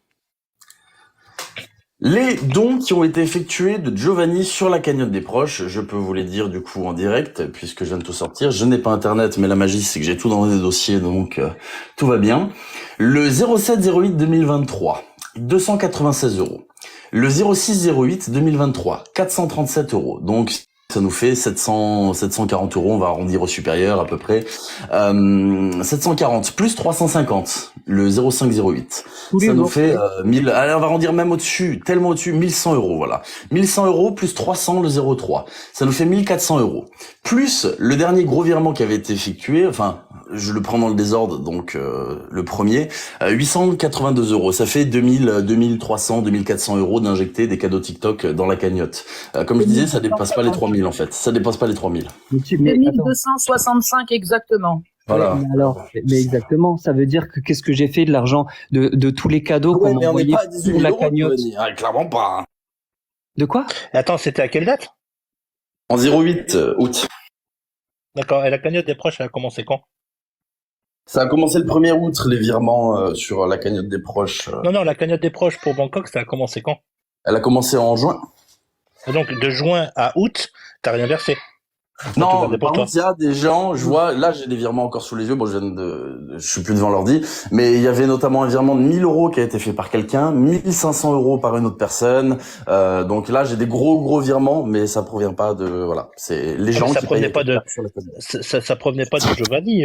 Les dons qui ont été effectués de Giovanni sur la cagnotte des proches, je peux vous les dire du coup en direct, puisque je viens de tout sortir. Je n'ai pas internet, mais la magie c'est que j'ai tout dans des dossiers, donc tout va bien. Le 0708 2023, 296 euros. Le 0608 2023, 437 euros. Donc ça nous fait 740 euros, on va arrondir au supérieur à peu près. 740 plus 350, le 0508. Ça nous fait 1000, allez, on va arrondir même au-dessus, tellement au-dessus, 1100 euros, voilà. 1100 euros plus 300, le 03. Ça nous fait 1400 euros. Plus le dernier gros virement qui avait été effectué, enfin, je le prends dans le désordre, donc le premier, 882 euros. Ça fait 2300, 2400 euros d'injecter des cadeaux TikTok dans la cagnotte. Comme je disais, ça dépasse pas les 3000 en fait. Ça dépasse pas les 3000. 2265 exactement. Voilà. Mais exactement, ça veut dire que qu'est-ce que j'ai fait de l'argent de tous les cadeaux qu'on m'a envoyés sur la cagnotte. Clairement pas. De quoi? Attends, c'était à quelle date? En 08 août. D'accord. Et la cagnotte des proches, elle a commencé quand? Ça a commencé le 1er août, les virements sur la cagnotte des proches. Non, la cagnotte des proches pour Bangkok, ça a commencé quand? Elle a commencé en juin. Et donc, de juin à août, t'as rien versé? Non, par contre, il y a des gens, je vois, là, j'ai des virements encore sous les yeux, bon, je suis plus devant l'ordi, mais il y avait notamment un virement de 1000 euros qui a été fait par quelqu'un, 1500 euros par une autre personne, donc là, j'ai des gros virements, mais ça provient pas de, voilà, c'est les gens qui payent ça provenait pas de Giovanni,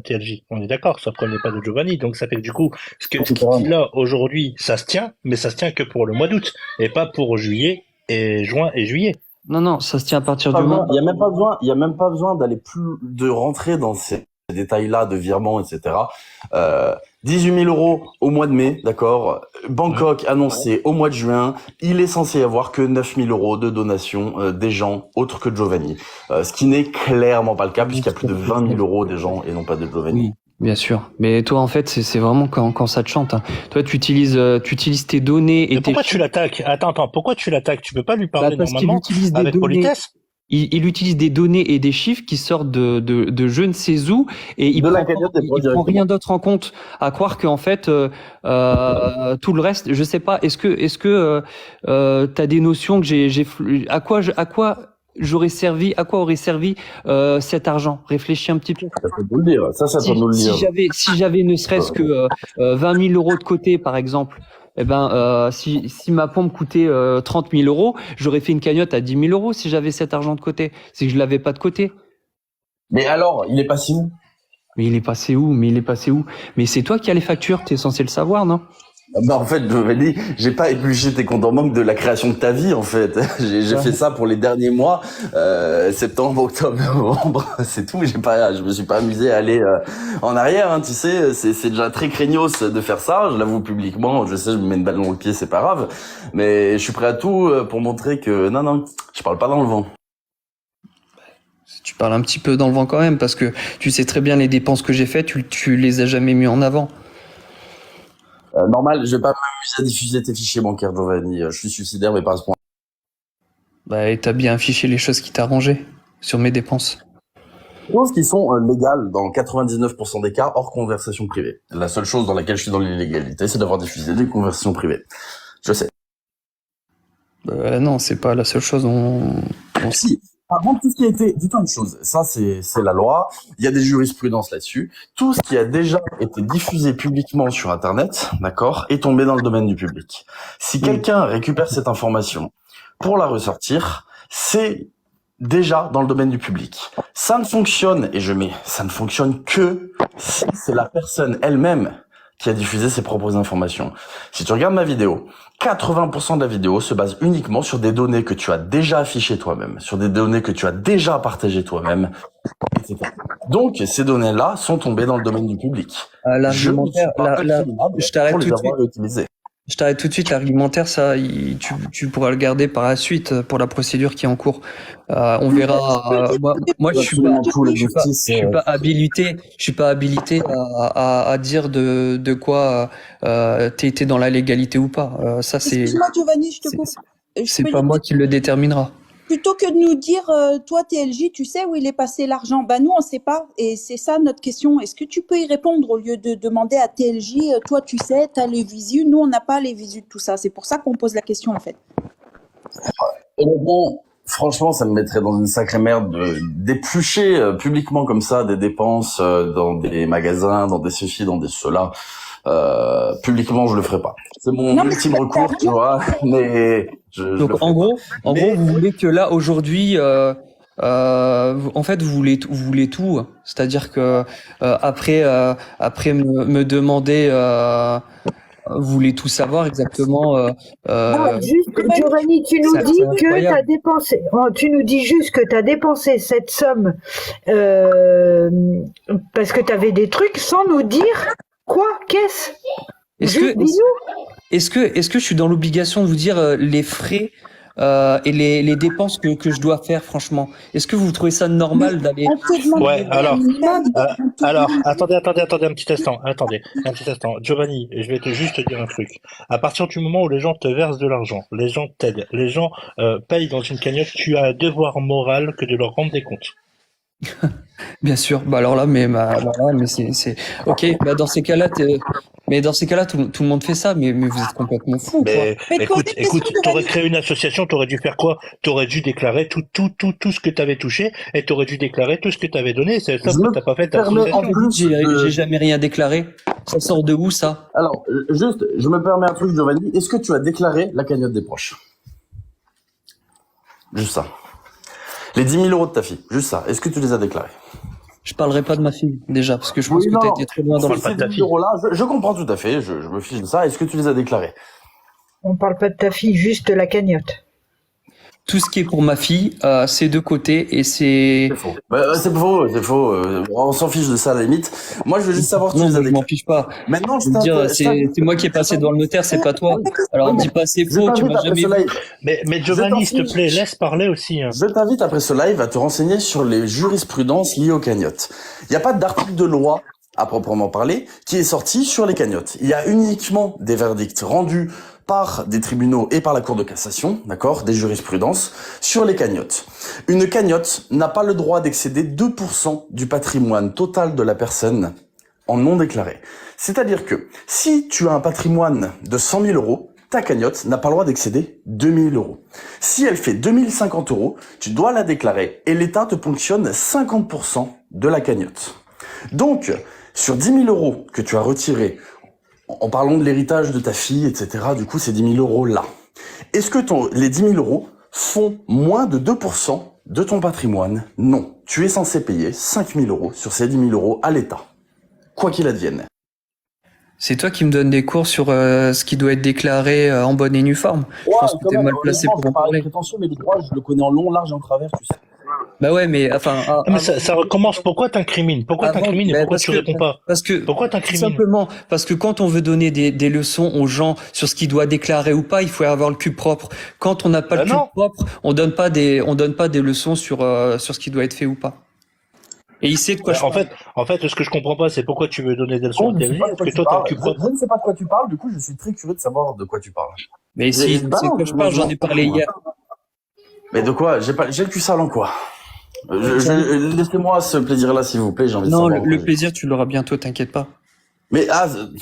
TLJ. On est d'accord, ça provenait pas de Giovanni, donc ça fait que du coup, ce qui dit là, aujourd'hui, ça se tient, mais ça se tient que pour le mois d'août, et pas pour juillet et juin et juillet. Non, ça se tient à partir du Pas moment. besoin- il y a même pas besoin de rentrer dans ces détails-là de virement, etc. 18 000 euros au mois de mai, d'accord. Bangkok annoncé au mois de juin. Il est censé y avoir que 9 000 euros de donation des gens autres que Giovanni. Ce qui n'est clairement pas le cas puisqu'il y a plus de 20 000 euros des gens et non pas de Giovanni. Oui, bien sûr. Mais toi, en fait, c'est vraiment quand ça te chante. Hein. Toi, tu utilises tes données et Mais pourquoi tes tu l'attaques? Attends, pourquoi tu l'attaques? Tu peux pas lui parler parce qu'il normalement utilise des avec données. politesse? Il utilise des données et des chiffres qui sortent de je ne sais où et il De la prend, cagnotte des proches il prend directement. rien d'autre en compte, à croire qu'en fait tout le reste, je sais pas. Est-ce que t'as des notions que à quoi j'aurais servi, à quoi aurait servi cet argent? Réfléchis un petit peu. Ça peut nous le dire. Ça peut nous le dire. Si j'avais ne serait-ce que 20 000 euros de côté, par exemple, eh ben, si ma pompe coûtait 30 000 euros, j'aurais fait une cagnotte à 10 000 euros si j'avais cet argent de côté. C'est que je l'avais pas de côté. Mais alors, il est passé où? Mais il est passé où? Mais c'est toi qui as les factures, t'es censé le savoir, non? Bah en fait, Giovanni, j'ai pas épluché tes comptes en banque de la création de ta vie en fait. J'ai fait ça pour les derniers mois, septembre, octobre, novembre, c'est tout. Je me suis pas amusé à aller en arrière. Hein, tu sais, c'est déjà très craignos de faire ça. Je l'avoue publiquement. Je sais, je me mets une balle dans le pied, c'est pas grave. Mais je suis prêt à tout pour montrer que non, je parle pas dans le vent. Tu parles un petit peu dans le vent quand même, parce que tu sais très bien les dépenses que j'ai faites, tu les as jamais mis en avant. Normal, je vais pas m'amuser à diffuser tes fichiers bancaires, Giovanni. Je suis suicidaire, mais pas à ce point. Bah, et t'as bien affiché les choses qui t'arrangeaient sur mes dépenses. Choses qui sont légales dans 99% des cas, hors conversation privée. La seule chose dans laquelle je suis dans l'illégalité, c'est d'avoir diffusé des conversations privées. Je sais. Non, c'est pas la seule chose. Si. Par contre, tout ce qui a été, dis-toi une chose, ça c'est la loi, il y a des jurisprudences là-dessus, tout ce qui a déjà été diffusé publiquement sur Internet, d'accord, est tombé dans le domaine du public. Si quelqu'un récupère cette information pour la ressortir, c'est déjà dans le domaine du public. Ça ne fonctionne, ça ne fonctionne que si c'est la personne elle-même qui a diffusé ses propres informations. Si tu regardes ma vidéo, 80% de la vidéo se base uniquement sur des données que tu as déjà affichées toi-même, sur des données que tu as déjà partagées toi-même, etc. Donc, ces données-là sont tombées dans le domaine du public. L'argumentaire, je t'arrête tout de suite. Je t'arrête tout de suite. L'argumentaire, ça, tu pourras le garder par la suite pour la procédure qui est en cours. On verra. Moi, je suis pas habilité à dire de quoi t'es dans la légalité ou pas. Ça, c'est. Excuse-moi, Giovanni, je te coupe. C'est pas moi qui le déterminera. Plutôt que de nous dire, toi, TLJ, tu sais où il est passé l'argent? Bah, nous, on sait pas. Et c'est ça notre question. Est-ce que tu peux y répondre au lieu de demander à TLJ, toi, tu sais, tu as les visus. Nous, on n'a pas les visus de tout ça. C'est pour ça qu'on pose la question, en fait. Honnêtement, franchement, ça me mettrait dans une sacrée merde d'éplucher publiquement comme ça des dépenses dans des magasins, dans des ceci, dans des cela. Publiquement, je le ferai pas. C'est mon ultime recours, tu vois. Mais donc en gros, vous voulez que là aujourd'hui, en fait, vous voulez tout. C'est-à-dire que après me demander, vous voulez tout savoir exactement. Juste, Giovanni, tu nous dis que t'as dépensé. Tu nous dis juste que t'as dépensé cette somme parce que t'avais des trucs sans nous dire. Quoi? Qu'est-ce? Est-ce que je suis dans l'obligation de vous dire les frais et les dépenses que je dois faire, franchement? Est-ce que vous trouvez ça normal d'aller... Ouais, alors, attendez un petit instant. Giovanni, je vais juste te dire un truc. À partir du moment où les gens te versent de l'argent, les gens t'aident, les gens payent dans une cagnotte, tu as un devoir moral que de leur rendre des comptes. Bien sûr. Bah alors là, mais c'est ok. Bah dans ces cas-là, tout le monde fait ça, mais vous êtes complètement fou. Mais écoute, t'aurais créé une association, t'aurais dû faire quoi? T'aurais dû déclarer tout ce que t'avais touché, et t'aurais dû déclarer tout ce que t'avais donné. C'est ça que t'as pas fait. J'ai jamais rien déclaré. Ça sort de où, ça? Alors, juste, je me permets un truc, Giovanni. Est-ce que tu as déclaré la cagnotte des proches? Juste ça. Les 10 000 euros de ta fille, juste ça. Est-ce que tu les as déclarés? Je parlerai pas de ma fille, déjà, parce que je pense que t'as été trop loin dans le fait. Ces 10 euros-là, je comprends tout à fait, je me fiche de ça. Est-ce que tu les as déclarés? On parle pas de ta fille, juste de la cagnotte. tout ce qui est pour ma fille, c'est de côté et c'est... C'est faux. C'est faux, c'est faux. On s'en fiche de ça à la limite. Moi, je veux juste savoir si tu Non, les as je m'en déclarés. fiche pas. Maintenant, Je veux dire, c'est moi qui ai passé devant le notaire, c'est pas toi. Alors, dis pas c'est Je faux, tu t'invite m'as après jamais ce vu. live. Mais Giovanni, s'il te plaît, laisse parler aussi. Hein. Je t'invite après ce live à te renseigner sur les jurisprudences liées aux cagnottes. Il n'y a pas d'article de loi à proprement parler qui est sorti sur les cagnottes. Il y a uniquement des verdicts rendus par des tribunaux et par la Cour de cassation, d'accord, des jurisprudences sur les cagnottes. Une cagnotte n'a pas le droit d'excéder 2% du patrimoine total de la personne en non déclaré. C'est-à-dire que si tu as un patrimoine de 100 000 euros, ta cagnotte n'a pas le droit d'excéder 2 000 euros. Si elle fait 2 050 euros, tu dois la déclarer et l'État te ponctionne 50% de la cagnotte. Donc, sur 10 000 euros que tu as retirés, en parlant de l'héritage de ta fille, etc., du coup, c'est 10 000 euros là. Est-ce que les 10 000 euros font moins de 2% de ton patrimoine? Non. Tu es censé payer 5 000 euros sur ces 10 000 euros à l'État. Quoi qu'il advienne. C'est toi qui me donnes des cours sur ce qui doit être déclaré en bonne et nue forme. Je pense que t'es mal placé pour en parler. Prétentieux, mais le droit, je le connais en long, large et en travers, tu sais. Bah ouais, mais enfin... Mais ça recommence. Pourquoi t'incrimines? Pourquoi t'incrimines et pourquoi tu réponds pas? Pourquoi tout t'incrimines? simplement parce que quand on veut donner des leçons aux gens sur ce qu'ils doivent déclarer ou pas, il faut avoir le cul propre. Quand on n'a pas le cul propre, on donne pas des leçons sur ce qui doit être fait ou pas. Et il sait de quoi je parle. En fait, ce que je comprends pas, c'est pourquoi tu veux donner des leçons à TLJ, parce que toi t'as le cul propre. Je ne sais pas de quoi tu parles, du coup, je suis très curieux de savoir de quoi tu parles. Mais si, c'est de quoi je parle, j'en ai parlé hier. Mais de quoi? J'ai le cul sale en quoi? Laissez-moi ce plaisir-là, s'il vous plaît, j'ai envie de savoir. Non, le plaisir, tu l'auras bientôt, t'inquiète pas. Mais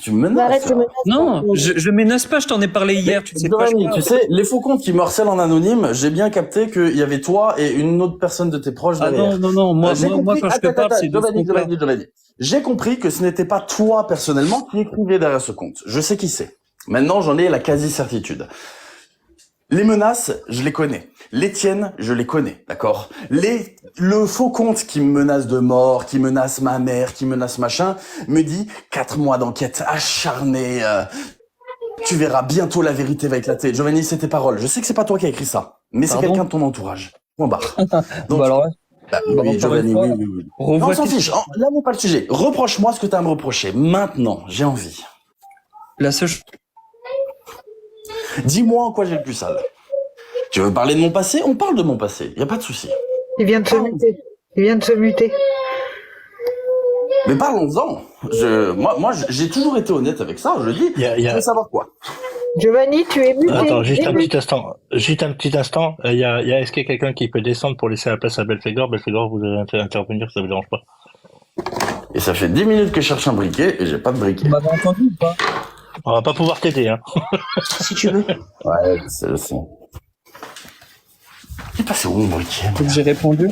tu me menaces. Non, je menace pas, je t'en ai parlé hier, tu sais pas. Tu sais, les faux comptes qui me harcèlent en anonyme, j'ai bien capté qu'il y avait toi et une autre personne de tes proches derrière. Non, moi quand je te parle, c'est de Giovanni. J'ai compris que ce n'était pas toi personnellement qui écrivais derrière ce compte. Je sais qui c'est. Maintenant, j'en ai la quasi-certitude. Les menaces, je les connais. Les tiennes, je les connais, d'accord? Le faux compte qui me menace de mort, qui menace ma mère, qui menace machin, me dit 4 mois d'enquête acharnée. Tu verras bientôt la vérité va éclater. Giovanni, c'est tes paroles. Je sais que c'est pas toi qui as écrit ça, mais c'est quelqu'un de ton entourage. Point barre. Donc, bah alors, oui, Giovanni, oui. Non, on s'en fiche. Là n'est pas le sujet. Reproche-moi ce que tu as à me reprocher. Maintenant, j'ai envie. La seule. Dis-moi en quoi j'ai le plus sale. Tu veux parler de mon passé? On parle de mon passé. Y a pas de souci. Il vient de se muter. Mais parlons-en. Moi, j'ai toujours été honnête avec ça. Je dis. Je veux savoir quoi. Giovanni, tu es muté. Attends, juste un petit instant. Est-ce qu'il y a quelqu'un qui peut descendre pour laisser la place à Belphégor? Belphégor, vous allez intervenir, ça vous dérange pas? Et ça fait 10 minutes que je cherche un briquet et j'ai pas de briquet. Vous m'avez entendu ou pas? On va pas pouvoir t'aider, hein. Si tu veux. Ouais, c'est le son. C'est passé où mon briquet? J'ai répondu.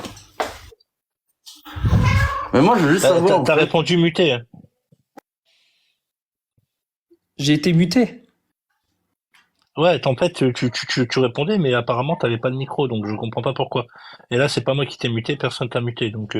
Mais moi, je veux juste savoir. T'as répondu muté. Hein. J'ai été muté. Ouais, en fait, tu répondais, mais apparemment, t'avais pas de micro, donc je comprends pas pourquoi. Et là, c'est pas moi qui t'ai muté, personne t'a muté, donc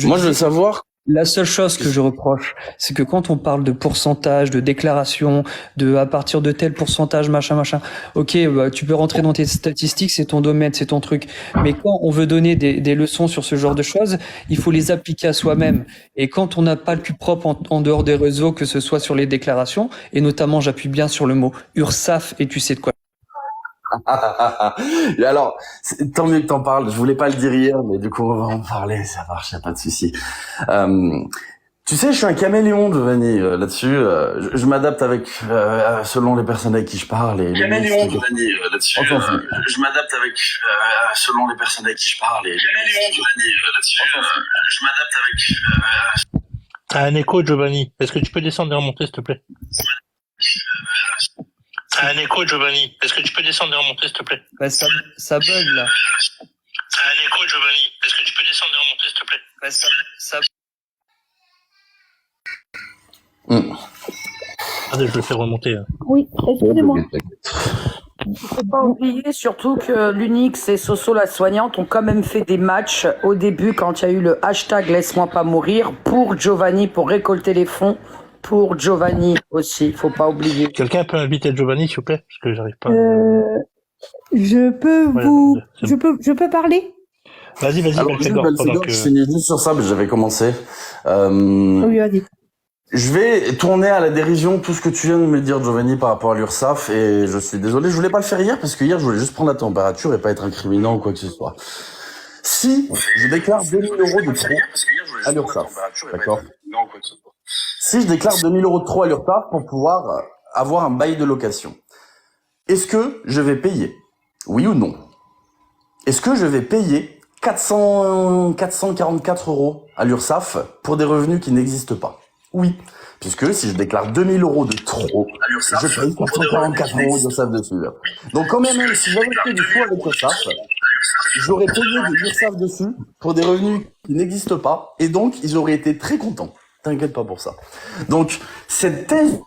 Moi, je veux savoir. La seule chose que je reproche, c'est que quand on parle de pourcentage, de déclaration, de à partir de tel pourcentage, machin, ok, bah, tu peux rentrer dans tes statistiques, c'est ton domaine, c'est ton truc. Mais quand on veut donner des leçons sur ce genre de choses, il faut les appliquer à soi-même. Et quand on n'a pas le cul propre en dehors des réseaux, que ce soit sur les déclarations, et notamment j'appuie bien sur le mot URSAF, et tu sais de quoi. Et alors, tant mieux que t'en parles. Je voulais pas le dire hier, mais du coup, on va en parler. Ça marche, y a pas de souci. Tu sais, je suis un caméléon, Giovanni, là-dessus. Je m'adapte avec selon les personnes avec qui je parle. Et caméléon, Giovanni, là-dessus. Je m'adapte avec selon les personnes avec qui je parle. Et caméléon, Giovanni, là-dessus. Je m'adapte avec. T'as un écho, Giovanni. Est-ce que tu peux descendre et remonter, s'il te plaît? T'as un écho, Giovanni. Est-ce que tu peux descendre et remonter, s'il te plaît? Bah, ça bug, là. T'as un écho, Giovanni. Est-ce que tu peux descendre et remonter, s'il te plaît? Bah, ça... Attendez, je le fais remonter. Hein. Oui, excusez-moi. Il faut pas oublier surtout que l'Unix et Soso la soignante ont quand même fait des matchs au début quand il y a eu le hashtag Laisse-moi pas mourir pour Giovanni pour récolter les fonds pour Giovanni aussi, faut pas oublier. Quelqu'un peut inviter Giovanni, s'il vous plaît? Parce que j'arrive pas. Je peux Ouais, vous, c'est je peux parler? Vas-y, Alors, Belphégor, pendant je finis juste sur ça, mais j'avais commencé. Oui, vas-y. Je vais tourner à la dérision tout ce que tu viens de me dire, Giovanni, par rapport à l'URSSAF, et je suis désolé, je voulais pas le faire hier, parce que hier, je voulais juste prendre la température et pas être incriminant ou quoi que ce soit. Si je déclare 2000 euros de trop à l'URSSAF, d'accord? Si je déclare 2000 euros de trop à l'URSSAF pour pouvoir avoir un bail de location, est-ce que je vais payer? Oui ou non? Est-ce que je vais payer 444 euros à l'URSSAF pour des revenus qui n'existent pas? Oui. Puisque si je déclare 2000 euros de trop, je paye 444 euros d'URSSAF dessus. Donc quand même, si j'avais fait du faux avec l'URSSAF, j'aurais payé de l'URSSAF dessus pour des revenus qui n'existent pas, et donc ils auraient été très contents. T'inquiète pas pour ça. Donc, cette thèse,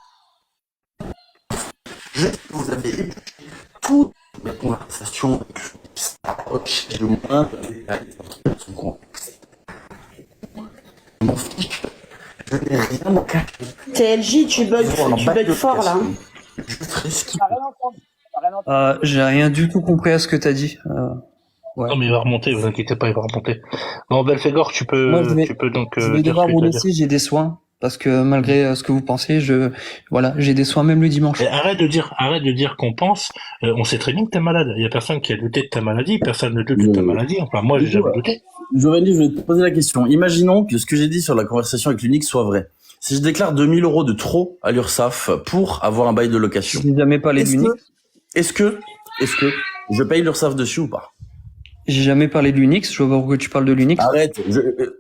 vous avez épluché toutes mes conversations avec le moins son contexte. Je m'en fiche. Je n'ai rien à cacher. TLJ, tu bugs fort là. Je ferai ce qu'il J'ai rien du tout compris à ce que t'as dit. Ouais. Non, mais il va remonter, vous inquiétez pas, il va remonter. Bon, Belphégor, tu peux, Moi, je tu peux donc, vais dire devoir ce que vous t'as à dire. laisser, j'ai des soins. Parce que malgré ce que vous pensez, voilà, j'ai des soins même le dimanche. Et arrête de dire qu'on pense, on sait très bien que t'es malade. Il y a personne qui a douté de ta maladie, personne ne doute de ta maladie. Enfin, moi, j'ai jamais douté. Giovanni, je vais te poser la question. Imaginons que ce que j'ai dit sur la conversation avec l'Unix soit vrai. Si je déclare 2000 euros de trop à l'URSSAF pour avoir un bail de location. Je n'ai jamais parlé de l'Unix. Est-ce que je paye l'URSSAF dessus ou pas? J'ai jamais parlé de l'Unix, je vois pourquoi tu parles de l'Unix. Arrête,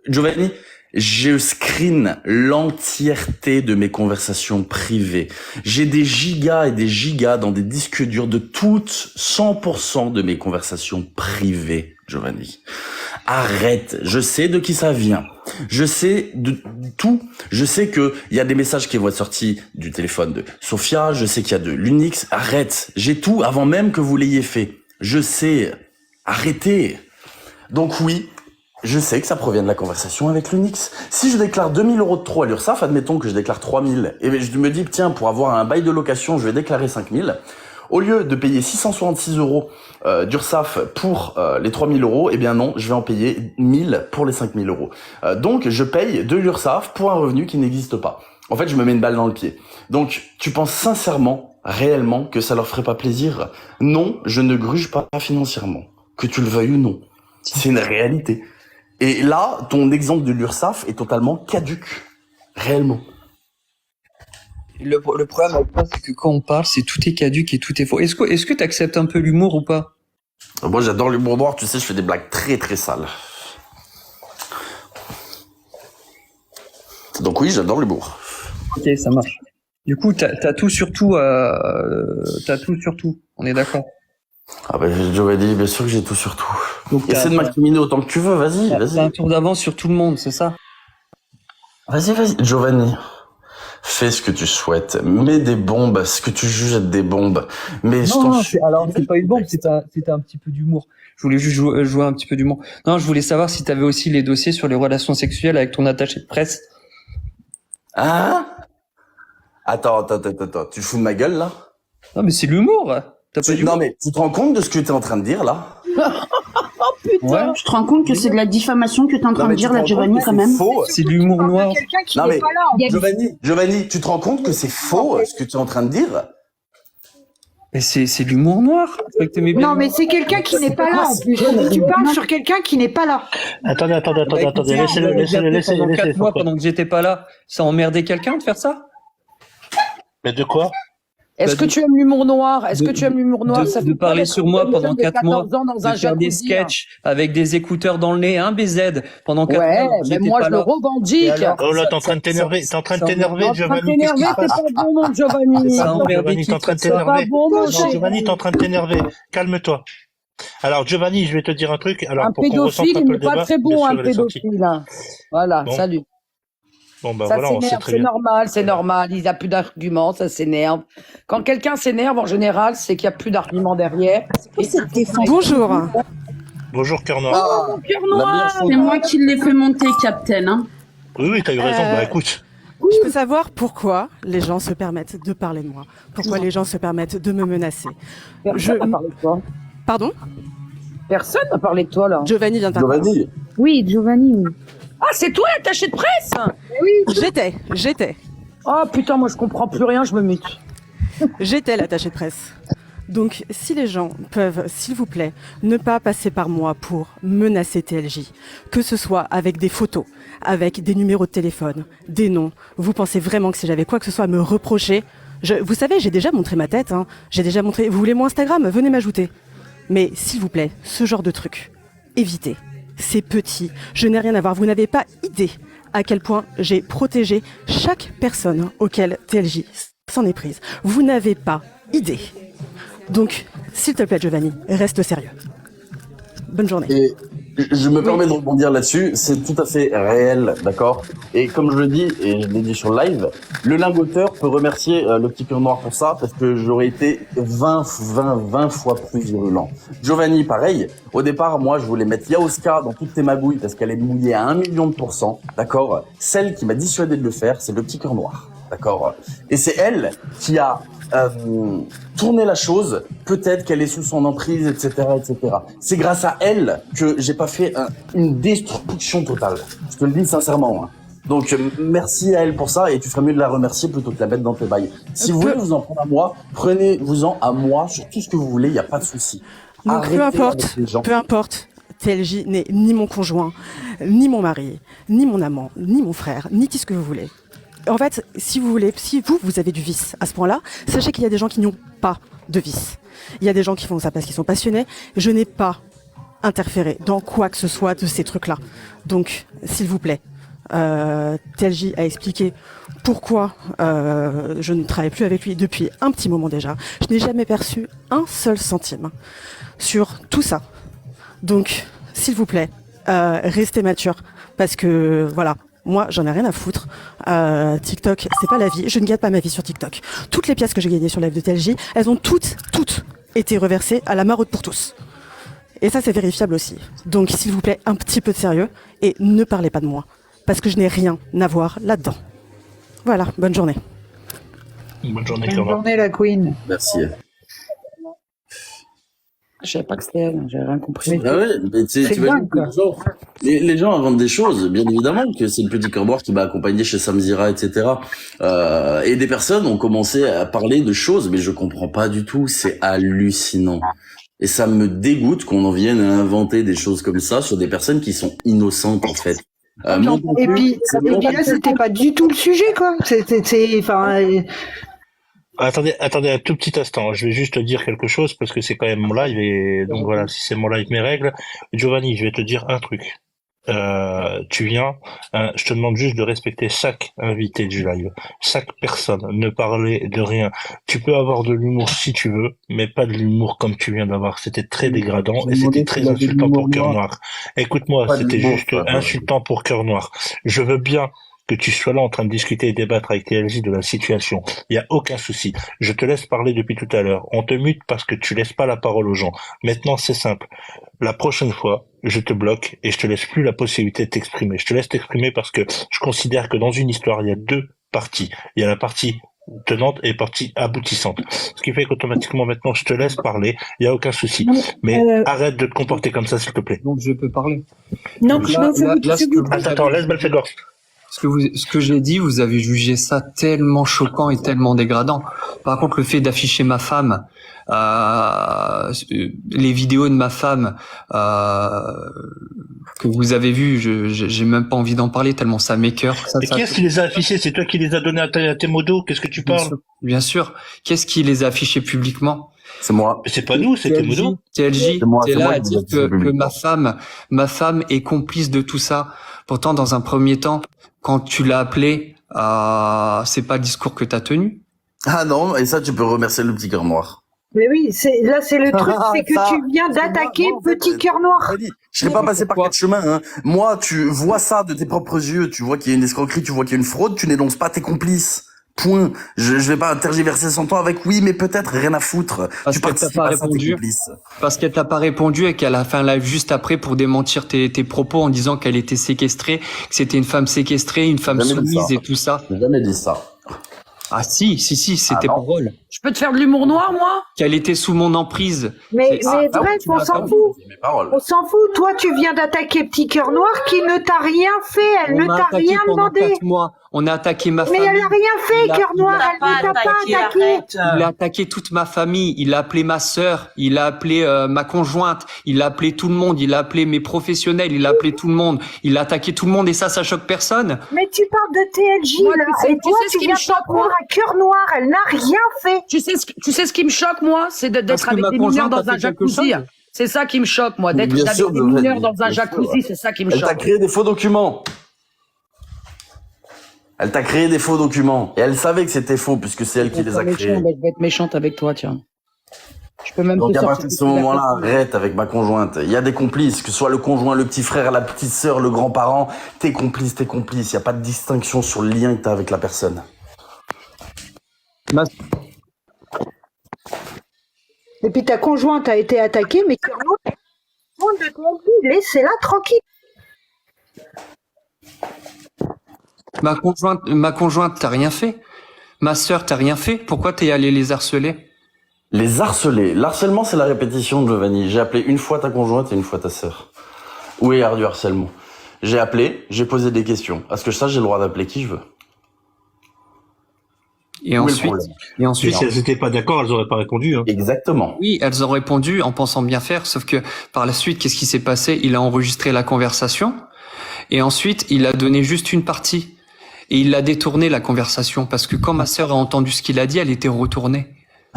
Giovanni, je screen l'entièreté de mes conversations privées. J'ai des gigas et des gigas dans des disques durs de toutes 100% de mes conversations privées, Giovanni. Arrête, je sais de qui ça vient. Je sais de tout. Je sais que il y a des messages qui vont être sortis du téléphone de Sophia, je sais qu'il y a de l'Unix. Arrête, j'ai tout avant même que vous l'ayez fait. Je sais. Arrêtez. Donc oui, je sais que ça provient de la conversation avec l'Unix. Si je déclare 2000 euros de trop à l'URSSAF, admettons que je déclare 3000, et je me dis, tiens, pour avoir un bail de location, je vais déclarer 5000. Au lieu de payer 666 euros d'URSSAF pour les 3000 euros, eh bien non, je vais en payer 1000 pour les 5000 euros. Donc je paye de l'URSSAF pour un revenu qui n'existe pas. En fait, je me mets une balle dans le pied. Donc, tu penses sincèrement, réellement, que ça leur ferait pas plaisir? Non, je ne gruge pas financièrement. Que tu le veuilles ou non. C'est une réalité. Et là, ton exemple de l'URSSAF est totalement caduque. Réellement. Le problème avec ça, c'est que quand on parle, c'est tout est caduque et tout est faux. Est-ce que tu acceptes un peu l'humour ou pas? Moi, j'adore l'humour noir. Tu sais, je fais des blagues très très sales. Donc oui, j'adore l'humour. Ok, ça marche. Du coup, t'as tout sur tout. T'as tout sur tout. On est d'accord. Ah ben, Giovanni, bien sûr que j'ai tout sur tout. Donc, Essaie de m'incriminer autant que tu veux. Vas-y, t'as vas-y. un tour d'avance sur tout le monde, c'est ça? Vas-y. Giovanni. Fais ce que tu souhaites. Mets des bombes, ce que tu juges être des bombes. Mais Non, alors c'est pas une bombe, c'était un petit peu d'humour. Je voulais juste jouer un petit peu d'humour. Non, je voulais savoir si t'avais aussi les dossiers sur les relations sexuelles avec ton attaché de presse. Hein? Attends. Tu fous de ma gueule, là? Non, mais c'est l'humour. T'as pas d'humour. Non, mais tu te rends compte de ce que tu es en train de dire, là? Ouais. Tu te rends compte que c'est de la diffamation que t'es en train de dire là, Giovanni, quand même? Faux. C'est de l'humour noir. Quelqu'un qui Non, n'est mais pas là. Giovanni, tu te rends compte que c'est faux, ce que tu es en train de dire? Mais c'est de l'humour noir. Je croyais que t'aimais bien. Non, mais c'est quelqu'un qui n'est pas là en plus. Tu parles sur quelqu'un qui n'est pas là. Attendez, laissez-le. 4 mois pendant que j'étais pas là, ça emmerdait quelqu'un de faire ça? Mais de quoi? Est-ce que tu aimes l'humour noir? Est-ce que tu aimes l'humour noir? Ça De fait parler pas sur moi pendant 4 mois, ans dans un de faire des jacuzzi, hein. sketchs avec des écouteurs dans le nez, un BZ pendant 4 Ouais, mois. mais j'étais moi pas je le là. revendique. Oh là, t'es en train de t'énerver, Giovanni. Qu'est-ce qui se T'es passe? pas bon, mon Giovanni. Ça emmerdait Giovanni, qui t'es en train de fait ça? t'énerver. Pas bon, mon Non, chéri. Giovanni, t'es en train de t'énerver. Calme-toi. Alors, Giovanni, je vais te dire un truc. Alors, Un pour qu'on recentre pédophile, un il peu n'est le débat, pas très bien bon, sûr, un elle est sortie. pédophile. Hein. Voilà, Bon. salut. Bon, bah Ça voilà, on sait s'énerve, très c'est bien. normal, c'est normal. Il n'a plus d'arguments, ça s'énerve. Quand quelqu'un s'énerve, en général, c'est qu'il n'y a plus d'arguments derrière. Bonjour. Bonjour, cœur noir. Cœur noir. C'est moi qui l'ai fait monter, Captain, hein. Oui, t'as eu raison. Bah, écoute. Je peux savoir pourquoi les gens se permettent de parler de moi, pourquoi les gens se permettent de me menacer. Personne n'a parlé de toi. Pardon? Personne n'a parlé de toi, là. Giovanni vient de parler. Giovanni. Oui, Giovanni, oui. Ah, c'est toi l'attaché de presse? Oui, j'étais. Oh putain, moi je comprends plus rien, je me mute. J'étais l'attaché de presse. Donc, si les gens peuvent, s'il vous plaît, ne pas passer par moi pour menacer TLJ, que ce soit avec des photos, avec des numéros de téléphone, des noms, vous pensez vraiment que si j'avais quoi que ce soit à me reprocher, vous savez, j'ai déjà montré ma tête, hein, j'ai déjà montré, vous voulez mon Instagram, venez m'ajouter. Mais s'il vous plaît, ce genre de truc, évitez. C'est petit, je n'ai rien à voir, vous n'avez pas idée à quel point j'ai protégé chaque personne auquel TLJ s'en est prise. Vous n'avez pas idée. Donc, s'il te plaît, Giovanni, reste sérieux. Bonne journée. Et je me permets de rebondir là-dessus, c'est tout à fait réel, d'accord? Et comme je le dis, et je l'ai dit sur le live, le lingoteur peut remercier le petit cœur noir pour ça, parce que j'aurais été 20 fois plus virulent. Giovanni, pareil. Au départ, moi, je voulais mettre Yaoska dans toutes tes magouilles, parce qu'elle est mouillée à 1 million de %, d'accord? Celle qui m'a dissuadé de le faire, c'est le petit cœur noir, d'accord? Et c'est elle qui a tourner la chose, peut-être qu'elle est sous son emprise, etc., etc. C'est grâce à elle que j'ai pas fait une destruction totale. Je te le dis sincèrement. Hein. Donc merci à elle pour ça, et tu ferais mieux de la remercier plutôt que de la mettre dans tes bails. Si vous voulez vous en prendre à moi, prenez-vous-en à moi sur tout ce que vous voulez, il y a pas de souci. Donc peu importe, TLJ n'est ni mon conjoint, ni mon mari, ni mon amant, ni mon frère, ni tout ce que vous voulez. En fait, si vous voulez, si vous avez du vice à ce point-là, sachez qu'il y a des gens qui n'ont pas de vice. Il y a des gens qui font ça parce qu'ils sont passionnés. Je n'ai pas interféré dans quoi que ce soit de ces trucs-là. Donc, s'il vous plaît, TLJ a expliqué pourquoi je ne travaille plus avec lui depuis un petit moment déjà. Je n'ai jamais perçu un seul centime sur tout ça. Donc, s'il vous plaît, restez mature parce que, voilà. Moi, j'en ai rien à foutre. TikTok, c'est pas la vie. Je ne gagne pas ma vie sur TikTok. Toutes les pièces que j'ai gagnées sur le live de TLJ, elles ont toutes été reversées à la maraude pour tous. Et ça, c'est vérifiable aussi. Donc, s'il vous plaît, un petit peu de sérieux et ne parlez pas de moi. Parce que je n'ai rien à voir là-dedans. Voilà, bonne journée. Bonne journée, Bonne journée, la Queen. Merci. Je savais pas que c'était elle, j'avais rien compris. Ah ouais, mais tu vois, les gens inventent des choses, bien évidemment, que c'est le petit cœur noir qui m'a accompagné chez Samzira, etc. Et des personnes ont commencé à parler de choses, mais je comprends pas du tout, c'est hallucinant. Et ça me dégoûte qu'on en vienne à inventer des choses comme ça sur des personnes qui sont innocentes, en fait. Et puis là, c'était pas du tout le sujet, quoi. Attendez un tout petit instant. Je vais juste te dire quelque chose parce que c'est quand même mon live et donc voilà, si c'est mon live, mes règles. Giovanni, je vais te dire un truc. Tu viens, je te demande juste de respecter chaque invité du live, chaque personne, ne parler de rien. Tu peux avoir de l'humour si tu veux, mais pas de l'humour comme tu viens d'avoir. C'était très dégradant et c'était très insultant pour Cœur Noir. Écoute-moi, c'était juste insultant pour Cœur Noir. Je veux bien que tu sois là en train de discuter et débattre avec TLJ de la situation. Il y a aucun souci. Je te laisse parler depuis tout à l'heure. On te mute parce que tu laisses pas la parole aux gens. Maintenant, c'est simple. La prochaine fois, je te bloque et je te laisse plus la possibilité de t'exprimer. Je te laisse t'exprimer parce que je considère que dans une histoire, il y a deux parties. Il y a la partie tenante et la partie aboutissante. Ce qui fait qu'automatiquement, maintenant, je te laisse parler. Il y a aucun souci. Mais arrête de te comporter comme ça, s'il te plaît. Donc, je peux parler. Non, attends, laisse Belphégor. Ce que j'ai dit, vous avez jugé ça tellement choquant et tellement dégradant. Par contre, le fait d'afficher ma femme, les vidéos de ma femme que vous avez vues, j'ai même pas envie d'en parler tellement ça m'écoeure. Et qui est-ce qui les a affichés? C'est toi qui les as donnés à tes modos? Qu'est-ce que tu parles? Bien sûr. Qu'est-ce qui les a affichés publiquement? C'est moi. Mais c'est pas nous, c'est tes modos. TLJ, t'es là à dire que ma femme est complice de tout ça. Pourtant, dans un premier temps, quand tu l'as appelé, c'est pas le discours que t'as tenu. Ah non, et ça, tu peux remercier le petit cœur noir. Mais oui, là c'est le truc, c'est que tu viens d'attaquer Petit Cœur Noir. Je serais pas passé par quatre chemins. Hein. Moi, tu vois ça de tes propres yeux, tu vois qu'il y a une escroquerie, tu vois qu'il y a une fraude, tu n'énonces pas tes complices. Point. Je vais pas tergiverser son temps avec oui, mais peut-être, rien à foutre. Parce Tu qu'elle t'a participes pas à ça, t'es répondu. complice. Parce qu'elle t'a pas répondu et qu'elle a fait un live juste après pour démentir tes propos en disant qu'elle était séquestrée, que c'était une femme séquestrée, une femme Jamais dit soumise ça. et tout ça. J'ai jamais dit ça. Ah si, c'était non. parole. Je peux te faire de l'humour noir, moi? Qu'elle était sous mon emprise. Mais C'est- bref, tu on m'as s'en pas fout. dit mes paroles. On s'en fout. Toi, tu viens d'attaquer Petit Cœur Noir qui ne t'a rien fait. Elle On ne m'a t'a attaqué rien pendant demandé. 4 mois. On a attaqué ma Mais famille. elle n'a rien fait, Il a- Cœur Noir. il a- Elle ne t'a pas attaqué. Il a attaqué toute ma famille. Il a appelé ma sœur. Il a appelé ma conjointe. Il a appelé tout le monde. Il a appelé mes professionnels. Il a appelé tout le monde. Il a attaqué tout le monde et ça choque personne. Mais tu parles de TLJ, Moi, là. tu sais Et toi, ce tu qui viens me choque, de prendre moi à Cœur Noir. Elle n'a rien fait. Tu sais ce qui me choque, moi? C'est Parce d'être que avec ma des mineurs conjointe a dans un fait quelque jacuzzi. chose. C'est ça qui me choque, moi. D'être Bien avec sûr, des Giovanni, mineurs dans un bien sûr. jacuzzi, c'est ça qui me Elle t'a choque. créé des faux documents. Elle t'a créé des faux documents. Et elle savait que c'était faux puisque c'est elle qui les a créés. Je vais être méchante avec toi, tiens. Je peux même Donc te à sortir partir de des ce moment-là, conversations. arrête avec ma conjointe. Il y a des complices, que ce soit le conjoint, le petit frère, la petite sœur, le grand-parent. T'es complice, t'es complice. Il n'y a pas de distinction sur le lien que t'as avec la personne. Ma- Et puis ta conjointe a été attaquée, mais Cœur Noir, de TLJ, laissez-la tranquille. Ma conjointe, t'as rien fait. Ma sœur, t'as rien fait. Pourquoi t'es allé les harceler? Les harceler. L'harcèlement, c'est la répétition de Giovanni. J'ai appelé une fois ta conjointe et une fois ta sœur. Où est du harcèlement? J'ai appelé, j'ai posé des questions. À ce que je sache, j'ai le droit d'appeler qui je veux. Et Où est le ensuite, problème? et ensuite, Si elles n'étaient pas d'accord, elles auraient pas répondu. Hein. Exactement. oui, elles ont répondu en pensant bien faire, sauf que par la suite, qu'est-ce qui s'est passé? Il a enregistré la conversation et ensuite, il a donné juste une partie et il a détourné la conversation parce que quand ma sœur a entendu ce qu'il a dit, elle était retournée.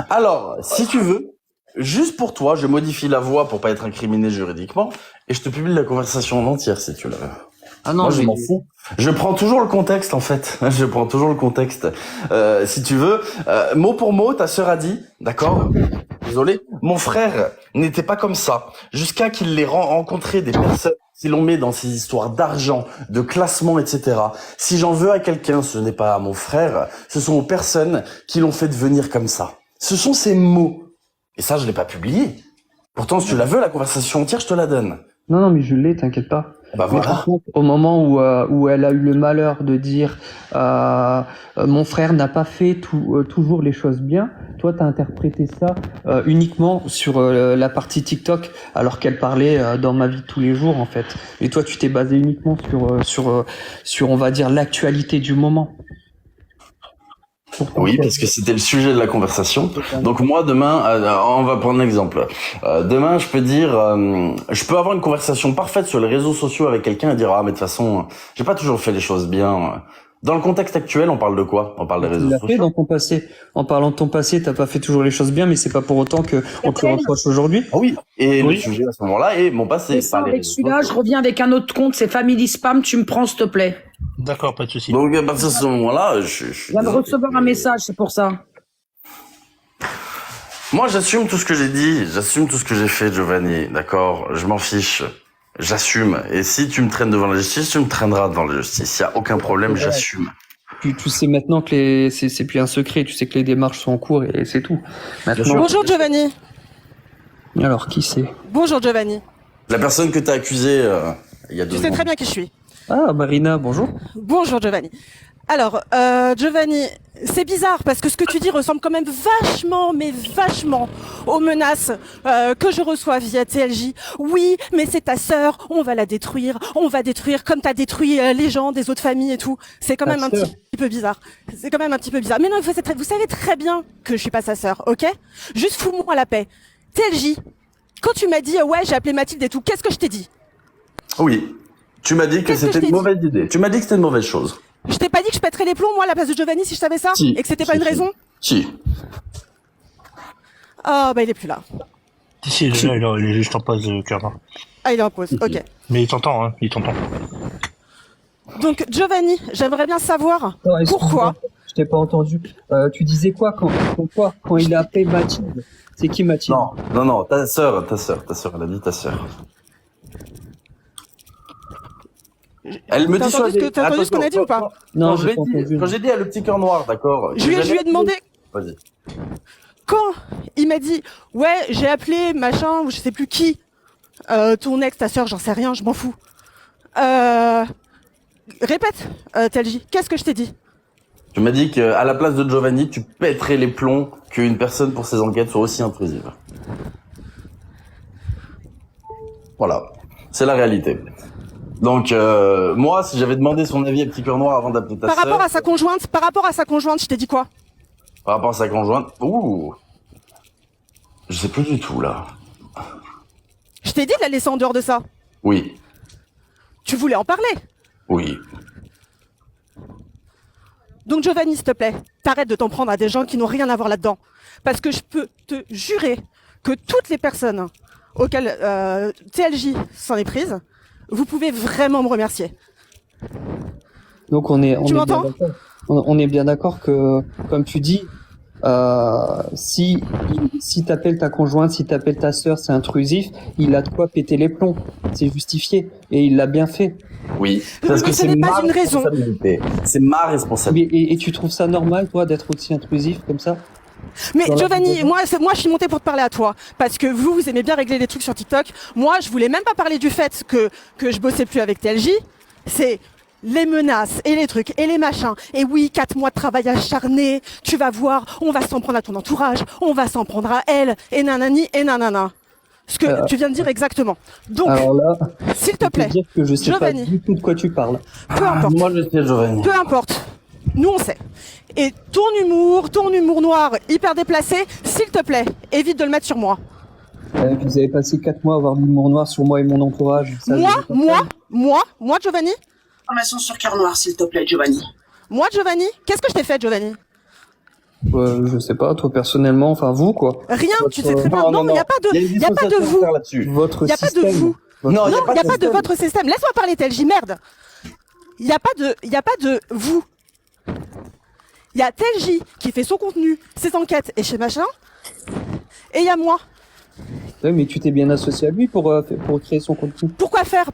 Alors, si tu veux, juste pour toi, je modifie la voix pour pas être incriminé juridiquement et je te publie la conversation en entière si tu la veux. Ah non, Moi, je mais m'en fous. Je prends toujours le contexte, en fait. Je prends toujours le contexte. Si tu veux, mot pour mot, ta sœur a dit, d'accord? Désolé. Mon frère n'était pas comme ça. Jusqu'à qu'il ait rencontré des personnes qui l'ont mis dans ces histoires d'argent, de classement, etc. Si j'en veux à quelqu'un, ce n'est pas à mon frère. Ce sont aux personnes qui l'ont fait devenir comme ça. Ce sont ces mots. Et ça, je l'ai pas publié. Pourtant, si tu la veux, la conversation entière, je te la donne. non, mais je l'ai, t'inquiète pas. Bah Mais voilà. par contre, au moment où elle a eu le malheur de dire mon frère n'a pas fait toujours les choses bien, toi t'as interprété ça uniquement sur la partie TikTok, alors qu'elle parlait dans ma vie de tous les jours en fait. Et toi tu t'es basé uniquement sur on va dire l'actualité du moment. Oui, parce que c'était le sujet de la conversation. Donc moi, demain, on va prendre un exemple. Demain, je peux dire, je peux avoir une conversation parfaite sur les réseaux sociaux avec quelqu'un et dire ah mais de toute façon, j'ai pas toujours fait les choses bien. Dans le contexte actuel, on parle de quoi? On parle des Tu réseaux l'as fait sociaux. dans ton passé. En parlant de ton passé, t'as pas fait toujours les choses bien, mais c'est pas pour autant que on te le reproche aujourd'hui. Ah oui. Et Oui. le sujet à ce moment-là est mon passé. C'est ça, pas les avec réseaux celui-là, je sociaux. reviens avec un autre compte, c'est Family Spam, tu me prends, s'il te plaît. D'accord, pas de souci. Donc à partir de ce moment-là, je Je viens de désolé. recevoir un message, c'est pour ça. Moi, j'assume tout ce que j'ai dit, j'assume tout ce que j'ai fait, Giovanni, d'accord? Je m'en fiche. J'assume. Et si tu me traînes devant la justice, tu me traîneras devant la justice. Il y a aucun problème, Ouais. j'assume. Tu sais maintenant que c'est plus un secret, tu sais que les démarches sont en cours et c'est tout. Maintenant, Bonjour Giovanni. alors qui c'est? Bonjour Giovanni. La personne que t'as accusée il y a 2 Tu sais ans. très bien qui je suis. Ah, Marina, bonjour. Bonjour Giovanni. Alors, Giovanni, c'est bizarre parce que ce que tu dis ressemble quand même vachement, mais vachement aux menaces que je reçois via TLJ. Oui, mais c'est ta sœur, on va la détruire, on va détruire comme t'as détruit les gens des autres familles et tout. C'est quand Ta même un sœur. petit peu bizarre. C'est quand même un petit peu bizarre. Mais non, vous savez très bien que je suis pas sa sœur, ok? Juste fous-moi la paix. TLJ, quand tu m'as dit ouais, j'ai appelé Mathilde et tout, qu'est-ce que je t'ai dit? Oui. Tu m'as dit que Qu'est-ce que c'était je t'ai une mauvaise idée. Tu m'as dit que c'était une mauvaise chose. Je t'ai pas dit que je pèterais les plombs, moi, à la place de Giovanni, si je savais ça? Si. Et que c'était pas Si, une si. raison? Si. Ah, bah, il est plus là. Si, déjà, il est juste en pause, Cœur. Ah, il est en pause, ok. Mais il t'entend, hein, il t'entend. Donc, Giovanni, j'aimerais bien savoir Non, excuse-moi, pourquoi. Je t'ai pas entendu. Tu disais quoi quand il a appelé Mathilde? C'est qui Mathilde? Non, ta sœur, elle a dit ta sœur. Elle me T'as entendu dissuadait. t'as entendu ce qu'on a dit ou pas? Non, Quand j'ai pas entendu. quand j'ai dit à le petit cœur noir, d'accord. Je lui ai demandé, Vas-y. quand il m'a dit, ouais, j'ai appelé machin, ou je sais plus qui, ton ex, ta sœur, j'en sais rien, je m'en fous. Répète, Telji, qu'est-ce que je t'ai dit? Tu m'as dit qu'à la place de Giovanni, tu pèterais les plombs qu'une personne pour ses enquêtes soit aussi intrusive. Voilà, c'est la réalité. Donc moi, si j'avais demandé son avis à Petit Cœur Noir avant d'appeler ta Par rapport sœur, à sa conjointe, je t'ai dit quoi? par rapport à sa conjointe, je sais plus du tout là. Je t'ai dit de la laisser en dehors de ça. Oui, Tu voulais en parler. oui. Donc Giovanni, s'il te plaît, t'arrêtes de t'en prendre à des gens qui n'ont rien à voir là-dedans. Parce que je peux te jurer que toutes les personnes auxquelles TLJ s'en est prise, vous pouvez vraiment me remercier. Donc on est Tu bien m'entends? d'accord. On est bien d'accord que, comme tu dis, si t'appelles ta conjointe, si t'appelles ta sœur, c'est intrusif, il a de quoi péter les plombs. C'est justifié. Et il l'a bien fait. Oui, parce que ce c'est n'est ma pas une raison. responsabilité. C'est ma responsabilité. Et tu trouves ça normal, toi, d'être aussi intrusif comme ça? Mais Dans la Giovanni, situation. moi je suis montée pour te parler à toi. Parce que vous aimez bien régler les trucs sur TikTok. Moi, je voulais même pas parler du fait que je bossais plus avec TLJ. C'est les menaces et les trucs et les machins. Et oui, 4 mois de travail acharné. Tu vas voir, on va s'en prendre à ton entourage. On va s'en prendre à elle. Et nanani et nanana. Ce que tu viens de dire exactement. Donc, Alors là, s'il te je peux plaît, dire que je sais Giovanni. pas du tout de quoi tu parles. peu importe. Moi, je sais, Giovanni. Peu importe. Nous, on sait. Et ton humour noir hyper déplacé, s'il te plaît, évite de le mettre sur moi. Vous avez passé 4 mois à avoir de l'humour noir sur moi et mon entourage. Ça, Moi, Giovanni, Information sur Cœur Noir, s'il te plaît, Giovanni. qu'est-ce que je t'ai fait, Giovanni? je sais pas, toi personnellement, enfin vous quoi. Rien, tu sais Votre- très bien. Non, Non, non, il n'y a pas de, Il y a une y a pas de dissociation vous. à faire là-dessus. Votre Il y a pas de système. vous. Votre- Non, Non, il n'y a pas de système. votre système. Laisse-moi parler, TLJ, merde. Il n'y a pas de vous. Il y a TLJ qui fait son contenu, ses enquêtes et chez machin. Et il y a moi. Ouais, mais tu t'es bien associé à lui pour créer son contenu. Pourquoi faire?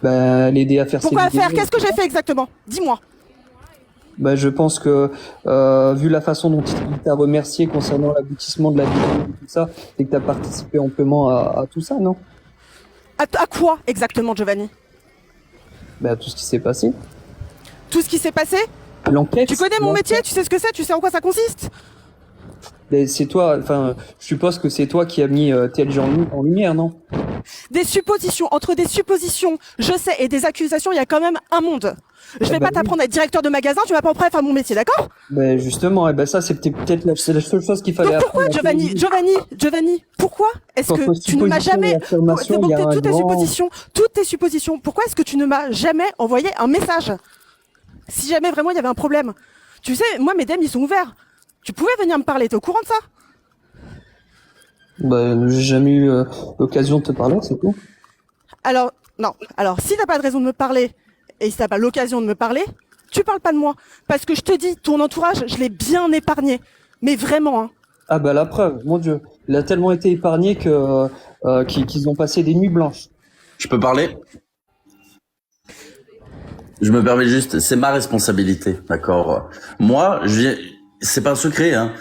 L'aider à faire ses Pourquoi vidéos. faire? Qu'est-ce que j'ai fait exactement? Dis-moi. Je pense que, vu la façon dont il t'a remercié concernant l'aboutissement de la vidéo et tout ça, c'est que t'as participé amplement à tout ça, non? À quoi exactement, Giovanni? À tout ce qui s'est passé. Tout ce qui s'est passé? L'enquête. Tu connais mon métier? Tu sais ce que c'est? Tu sais en quoi ça consiste? C'est toi, enfin, je suppose que c'est toi qui as mis TLJ en lumière, non? Des suppositions, entre des suppositions, je sais, et des accusations, il y a quand même un monde. Je vais pas t'apprendre à être directeur de magasin, tu vas pas en faire mon métier, d'accord? Justement, ça c'était peut-être c'est la seule chose qu'il fallait Donc pourquoi, apprendre. Giovanni, pourquoi est-ce Entre que tu ne m'as supposition et jamais, affirmation, il y a un toutes tes suppositions, pourquoi est-ce que tu ne m'as jamais envoyé un message? Si jamais vraiment il y avait un problème. Tu sais, moi mes DM ils sont ouverts. Tu pouvais venir me parler, t'es au courant de ça? J'ai jamais eu l'occasion de te parler, c'est tout. Alors, non. Alors, si t'as pas de raison de me parler, et si t'as pas l'occasion de me parler, tu parles pas de moi. Parce que je te dis, ton entourage, je l'ai bien épargné. Mais vraiment, hein. Ah la preuve, mon Dieu. Il a tellement été épargné que qu'ils ont passé des nuits blanches. Je peux parler? Je me permets juste, c'est ma responsabilité, d'accord? Moi, c'est pas un secret, hein.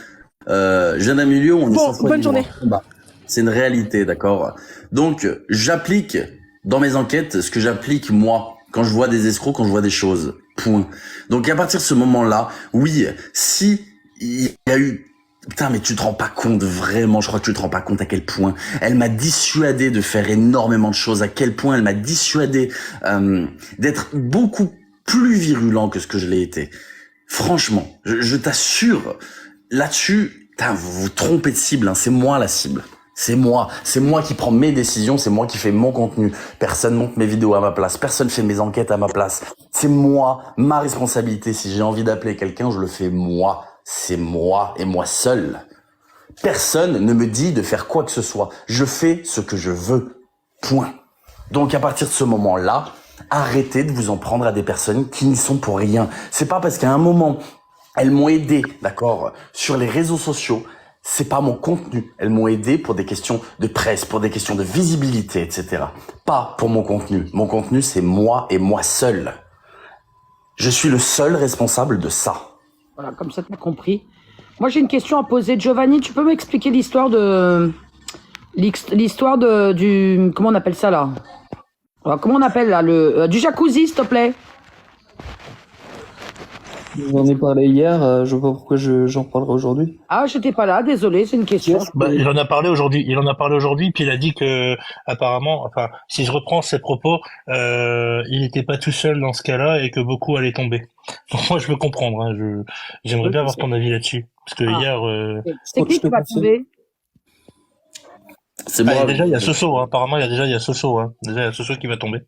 Je viens d'un milieu où on est sans foi bonne ni journée. loi. C'est une réalité, d'accord? Donc, j'applique dans mes enquêtes ce que j'applique moi quand je vois des escrocs, quand je vois des choses. Point. Donc, à partir de ce moment-là, oui, si il y a eu... Putain, mais tu te rends pas compte, vraiment, je crois que tu te rends pas compte à quel point elle m'a dissuadé de faire énormément de choses, à quel point elle m'a dissuadé d'être beaucoup plus virulent que ce que je l'ai été. Franchement, je t'assure, là-dessus, vous vous trompez de cible, hein, c'est moi la cible. C'est moi qui prends mes décisions, c'est moi qui fais mon contenu. Personne monte mes vidéos à ma place, personne fait mes enquêtes à ma place. C'est moi, ma responsabilité. Si j'ai envie d'appeler quelqu'un, je le fais moi. C'est moi et moi seul. Personne ne me dit de faire quoi que ce soit. Je fais ce que je veux. Point. Donc à partir de ce moment-là, arrêtez de vous en prendre à des personnes qui n'y sont pour rien. C'est pas parce qu'à un moment, elles m'ont aidé, d'accord, sur les réseaux sociaux, c'est pas mon contenu. Elles m'ont aidé pour des questions de presse, pour des questions de visibilité, etc. Pas pour mon contenu. Mon contenu, c'est moi et moi seul. Je suis le seul responsable de ça. Voilà, comme ça, tu as compris. Moi, j'ai une question à poser. Giovanni, tu peux m'expliquer l'histoire du... Comment on appelle ça, là? Alors, comment on appelle, là? Du jacuzzi, s'il te plaît. J'en ai parlé hier, je vois pas pourquoi j'en parlerai aujourd'hui. Ah, j'étais pas là, désolé, c'est une question. Il en a parlé aujourd'hui. Puis il a dit que, apparemment, enfin, si je reprends ses propos, il n'était pas tout seul dans ce cas-là et que beaucoup allaient tomber. Donc moi, je veux comprendre. Hein, j'aimerais bien avoir ton avis là-dessus, parce que hier. C'est qui va tomber? C'est moi. Déjà, il y a Soso. Hein. Apparemment, il y a Soso. Hein. Déjà, il y a Soso qui va tomber.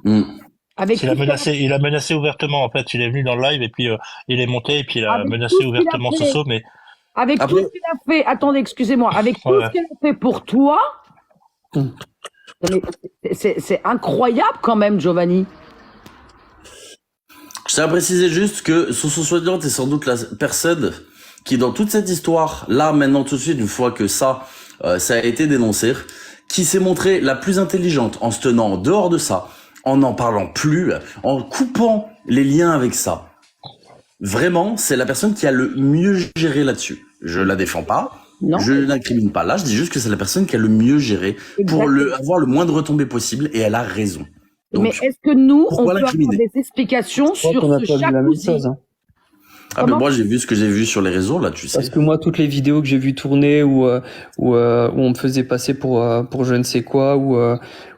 Il a menacé ouvertement, en fait. Il est venu dans le live et puis il est monté et puis il a menacé ouvertement Soso, mais. Avec tout ce qu'il a fait, attendez, excusez-moi, avec tout ce qu'il a fait pour toi, c'est incroyable quand même, Giovanni. Je tiens à préciser juste que Soso Soignante est sans doute la personne qui, dans toute cette histoire, là, maintenant, tout de suite, une fois que ça a été dénoncé, qui s'est montrée la plus intelligente en se tenant en dehors de ça, en n'en parlant plus, en coupant les liens avec ça. Vraiment, c'est la personne qui a le mieux géré là-dessus. Je la défends pas, je n'incrimine pas là, je dis juste que c'est la personne qui a le mieux géré pour avoir le moins de retombées possible, et elle a raison. Donc, mais est-ce que nous, on peut avoir des explications sur ce jacuzzi? Ah ben moi j'ai vu ce que j'ai vu sur les réseaux là, tu sais. Parce que moi toutes les vidéos que j'ai vu tourner où on me faisait passer pour je ne sais quoi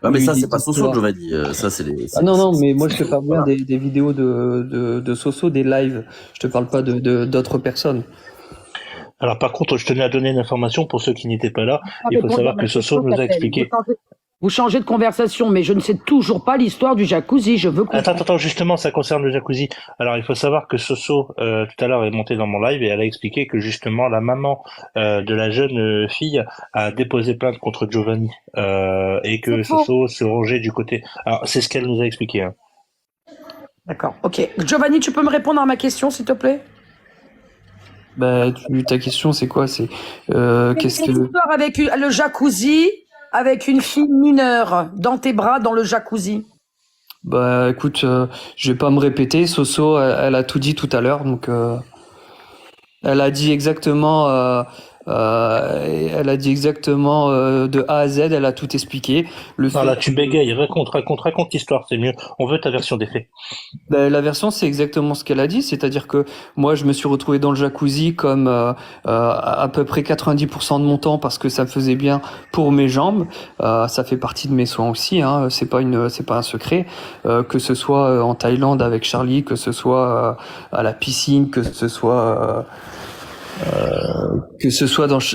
mais ça c'est pas Soso que je vais dire, ça c'est les. Non mais moi je te parle bien des vidéos de Soso, des lives. Je te parle pas d'autres personnes. Alors par contre, je tenais à donner une information pour ceux qui n'étaient pas là. Il faut savoir que Soso nous a expliqué. Vous changez de conversation, mais je ne sais toujours pas l'histoire du jacuzzi. Je veux comprendre. Attends, justement, ça concerne le jacuzzi. Alors, il faut savoir que Soso, tout à l'heure, est montée dans mon live et elle a expliqué que justement, la maman de la jeune fille a déposé plainte contre Giovanni et que Soso se rangeait du côté. Alors, c'est ce qu'elle nous a expliqué. Hein. D'accord, ok. Giovanni, tu peux me répondre à ma question, s'il te plaît? Ta question, c'est quoi? C'est qu'est-ce que l'histoire avec le jacuzzi? Avec une fille mineure dans tes bras dans le jacuzzi. Écoute, je vais pas me répéter. Soso, elle a tout dit tout à l'heure, donc elle a dit exactement. De A à Z, elle a tout expliqué. Là, tu bégayes, raconte l'histoire, c'est mieux. On veut ta version des faits. La version, c'est exactement ce qu'elle a dit, c'est-à-dire que moi, je me suis retrouvé dans le jacuzzi comme à peu près 90% de mon temps parce que ça me faisait bien pour mes jambes. Ça fait partie de mes soins aussi, hein. C'est pas un secret. Que ce soit en Thaïlande avec Charlie, que ce soit à la piscine, que ce soit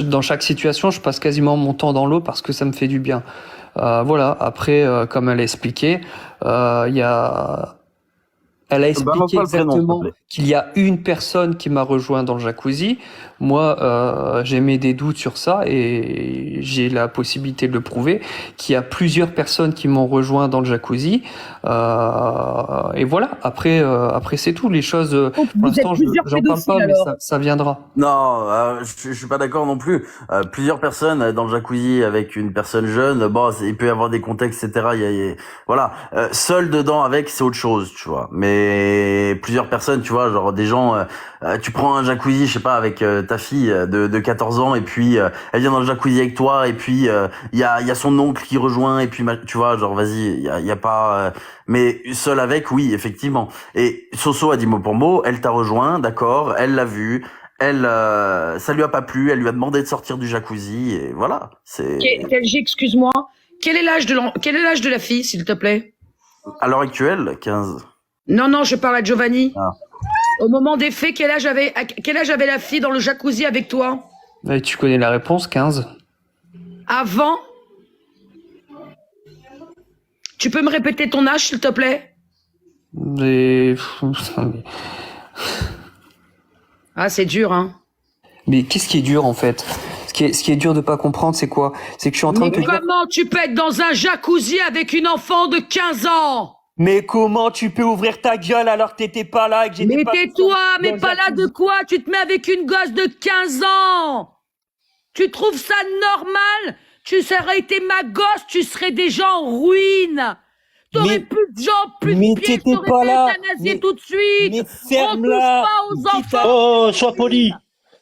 dans chaque situation, je passe quasiment mon temps dans l'eau parce que ça me fait du bien. Voilà. Après, comme elle a expliqué, elle a expliqué exactement qu'il y a une personne qui m'a rejoint dans le jacuzzi. Moi, j'ai mis des doutes sur ça et j'ai la possibilité de le prouver, qu'il y a plusieurs personnes qui m'ont rejoint dans le jacuzzi. Et voilà. Après, c'est tout. Les choses, pour l'instant, j'en parle pas, mais ça viendra. Non, je suis pas d'accord non plus. Plusieurs personnes dans le jacuzzi avec une personne jeune, il peut y avoir des contextes, etc. Voilà. Seul dedans avec, c'est autre chose, tu vois. Mais plusieurs personnes, tu vois, genre des gens, tu prends un jacuzzi, je sais pas, avec ta fille de 14 ans et puis elle vient dans le jacuzzi avec toi et puis il y a son oncle qui rejoint et puis tu vois, genre vas-y, il y a pas mais seul avec, oui, effectivement. Et Soso a dit mot pour mot, elle t'a rejoint, d'accord, elle l'a vu, ça lui a pas plu, elle lui a demandé de sortir du jacuzzi et voilà, c'est excuse-moi. Quel est l'âge de la fille, s'il te plaît? À l'heure actuelle, 15. Non, je parle à Giovanni. Au moment des faits, quel âge avait la fille dans le jacuzzi avec toi? Tu connais la réponse, 15. Avant? Tu peux me répéter ton âge, s'il te plaît? Ah, c'est dur, hein. Mais qu'est-ce qui est dur, en fait? Ce qui est dur de pas comprendre, c'est quoi? C'est que je suis en train de te dire... Comment tu peux être dans un jacuzzi avec une enfant de 15 ans? Mais comment tu peux ouvrir ta gueule alors que t'étais pas là et que j'étais Mais pas... tais-toi, dans mais le pas là jacuzzi? de quoi? Tu te mets avec une gosse de 15 ans. Tu trouves ça normal? Tu serais été ma gosse, tu serais déjà en ruine. T'aurais Mais- plus de jambes, plus mais de pieds, t'étais t'aurais pas été là. euthanasié Mais- tout de suite. Mais On touche ferme-la. pas aux Quitte à- enfants. Oh, sois poli.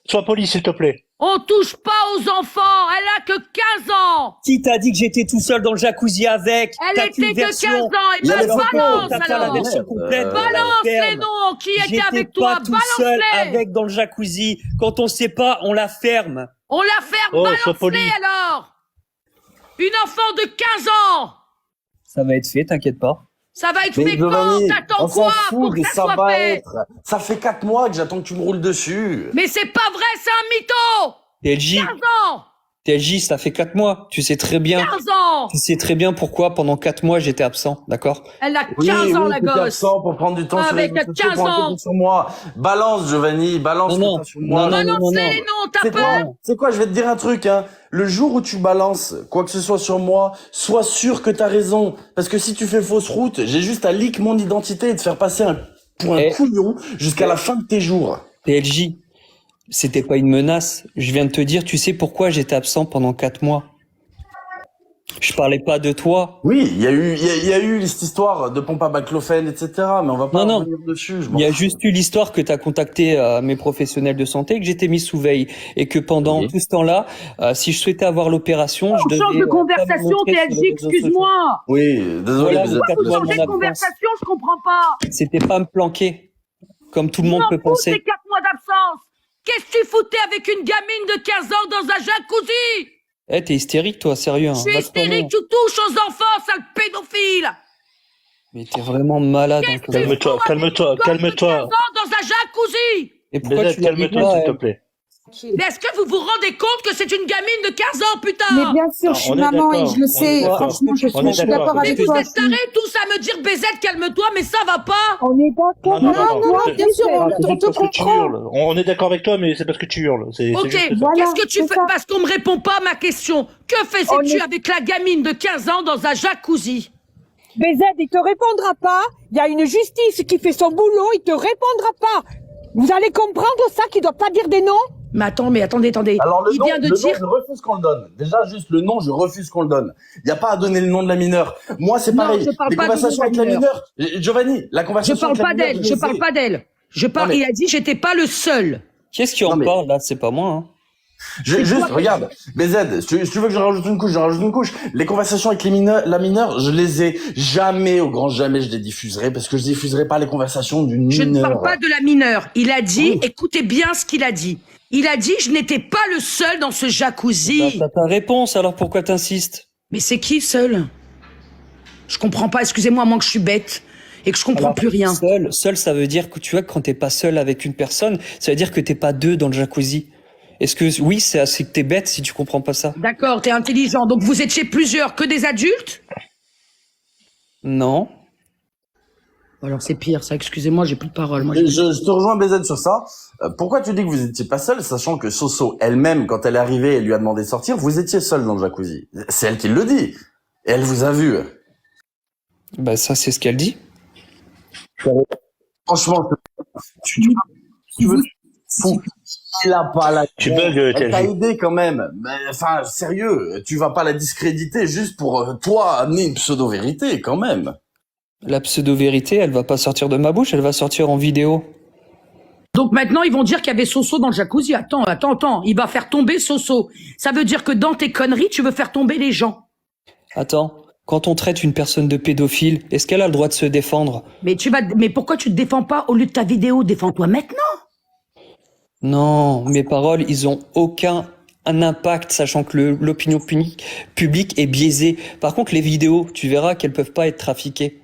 Sois poli, s'il te plaît. On touche pas aux enfants. Elle a que 15 ans. Qui t'a dit que j'étais tout seul dans le jacuzzi avec? Elle T'as était qu'une que version. 15 ans. Et Il y a ben les photos, balance T'as pas la alors. version complète. Balance les Ferme. noms. Qui était J'étais avec toi? pas tout seul Balance-les. avec dans le jacuzzi. Quand on sait pas, on la ferme. On la ferme. Oh, sois poli. Balance-les alors. Une enfant de 15 ans. Ça va être fait, t'inquiète pas. Ça va être Mais fait quand? Giovanni, T'attends on s'en quoi fout, pour mais que ça ça soit va fait? être. Ça fait 4 mois que j'attends que tu me roules dessus. Mais c'est pas vrai, c'est un mytho. TLJ, 15 ans. TLJ, ça fait 4 mois. Tu sais très bien. 15 ans. Tu sais très bien pourquoi pendant 4 mois j'étais absent, d'accord? Elle a 15 ans, la t'étais gosse. absent pour prendre du temps sur les Avec réseaux sociaux, 15 pour ans. enquêter sur moi. Balance, Giovanni, balance Non, ce que non. t'as sur moi. Non, non, Balancez les noms, t'as C'est peur? quoi, c'est quoi, je vais te dire un truc, hein. Le jour où tu balances quoi que ce soit sur moi, sois sûr que t'as raison. Parce que si tu fais fausse route, j'ai juste à leak mon identité et te faire passer pour un Eh. couillon jusqu'à la fin de tes jours. TLJ, c'était pas une menace. Je viens de te dire, tu sais pourquoi j'étais absent pendant 4 mois? Je parlais pas de toi. Oui, il y a eu cette histoire de pompe à baclofène, etc. Mais on va pas Non, non. revenir dessus. je m'en Il y a fous. juste eu l'histoire que tu as contacté mes professionnels de santé, que j'étais mis sous veille et que pendant Oui. tout ce temps-là, si je souhaitais avoir l'opération, je On devais change de pas me conversation, montrer sur TLJ, les réseaux sociaux. excuse-moi. Oui, désolé, Voilà, vous le êtes- quatre Vous mois changez mon de conversation, je comprends pas. C'était pas me planquer, comme tout le monde M'en peut fous, penser. c'est 4 mois d'absence. Qu'est-ce que tu foutais avec une gamine de 15 ans dans un jacuzzi? Eh, t'es hystérique, toi, sérieux. Hein. Je suis Va te hystérique, calmer. tu touches aux enfants, sale pédophile. Mais t'es vraiment malade. Hein, Claude. Calme-toi, calme-toi, Gosse de 15 calme-toi. ans dans un jacuzzi. Et pourquoi BZ, tu l'as dit calme-toi, pas, s'il te elle plaît. Mais est-ce que vous vous rendez compte que c'est une gamine de 15 ans, putain? Mais bien sûr, je suis on est maman et d'accord, je le on est sais. d'accord. Franchement, je On est suis d'accord. d'accord Mais avec vous toi. êtes tarés tous à me dire BZ, calme-toi, mais ça va pas. On est d'accord. Non, bien sûr, c'est on juste te parce que tu comprend. hurles. On est d'accord avec toi, mais c'est parce que tu hurles. C'est Ok, juste ça. Voilà, qu'est-ce que tu c'est fais? ça. Parce qu'on me répond pas à ma question. Que faisais-tu avec la gamine de 15 ans dans un jacuzzi? BZ, il te répondra pas. Il y a une justice qui fait son boulot. Il te répondra pas. Vous allez comprendre ça, qu'il doit pas dire des noms. Mais attends, mais attendez. Alors le Il nom, vient de le dire. nom, je refuse qu'on le donne. Déjà, juste le nom, je refuse qu'on le donne. Il n'y a pas à donner le nom de la mineure. Moi, c'est Non, pareil. je parle Les pas du conversations nom avec de la la mineure. Giovanni, la Je conversation parle avec la pas mineure, d'elle, je je les parle ai. pas d'elle. Je parle, Non, mais- il a dit j'étais pas le seul. Qu'est-ce qui en Non, mais- parle là? C'est pas moi. Hein. Juste, regarde, BZ, si tu veux que je rajoute une couche, je rajoute une couche. Les conversations avec la mineure, je les ai jamais, au grand jamais, je les diffuserai, parce que je diffuserai pas les conversations d'une Je mineure. ne parle pas de la mineure. Il a dit, Oui. écoutez bien ce qu'il a dit. Il a dit je n'étais pas le seul dans ce jacuzzi. T'as ta réponse, alors pourquoi t'insistes? Mais c'est qui seul? Je comprends pas, excusez-moi, moi que je suis bête et que je comprends Alors, plus rien. Seul, ça veut dire que tu vois, quand t'es pas seul avec une personne, ça veut dire que t'es pas deux dans le jacuzzi. Est-ce que oui, c'est que t'es bête si tu comprends pas ça? D'accord, t'es intelligent. Donc vous étiez plusieurs, que des adultes? Non. Alors c'est pire, ça. Excusez-moi, j'ai plus de parole. Moi, Je te rejoins BZ sur ça. Pourquoi tu dis que vous étiez pas seul, sachant que Soso elle-même, quand elle est arrivée, elle lui a demandé de sortir, vous étiez seul dans le jacuzzi. C'est elle qui le dit. Et elle vous a vu. Bah ça, c'est ce qu'elle dit. Franchement, tu veux fou. Il a pas la. Tu bugs, Elle t'a TLJ. aidé quand même. Mais enfin, sérieux, tu vas pas la discréditer juste pour toi amener une pseudo-vérité quand même. La pseudo-vérité, elle va pas sortir de ma bouche, elle va sortir en vidéo. Donc maintenant, ils vont dire qu'il y avait Soso dans le jacuzzi. Attends. Il va faire tomber Soso. Ça veut dire que dans tes conneries, tu veux faire tomber les gens. Attends, quand on traite une personne de pédophile, est-ce qu'elle a le droit de se défendre? Mais pourquoi tu te défends pas au lieu de ta vidéo? Défends-toi maintenant. Non, mes paroles, ils ont aucun impact, sachant que l'opinion publique est biaisée. Par contre, les vidéos, tu verras qu'elles peuvent pas être trafiquées.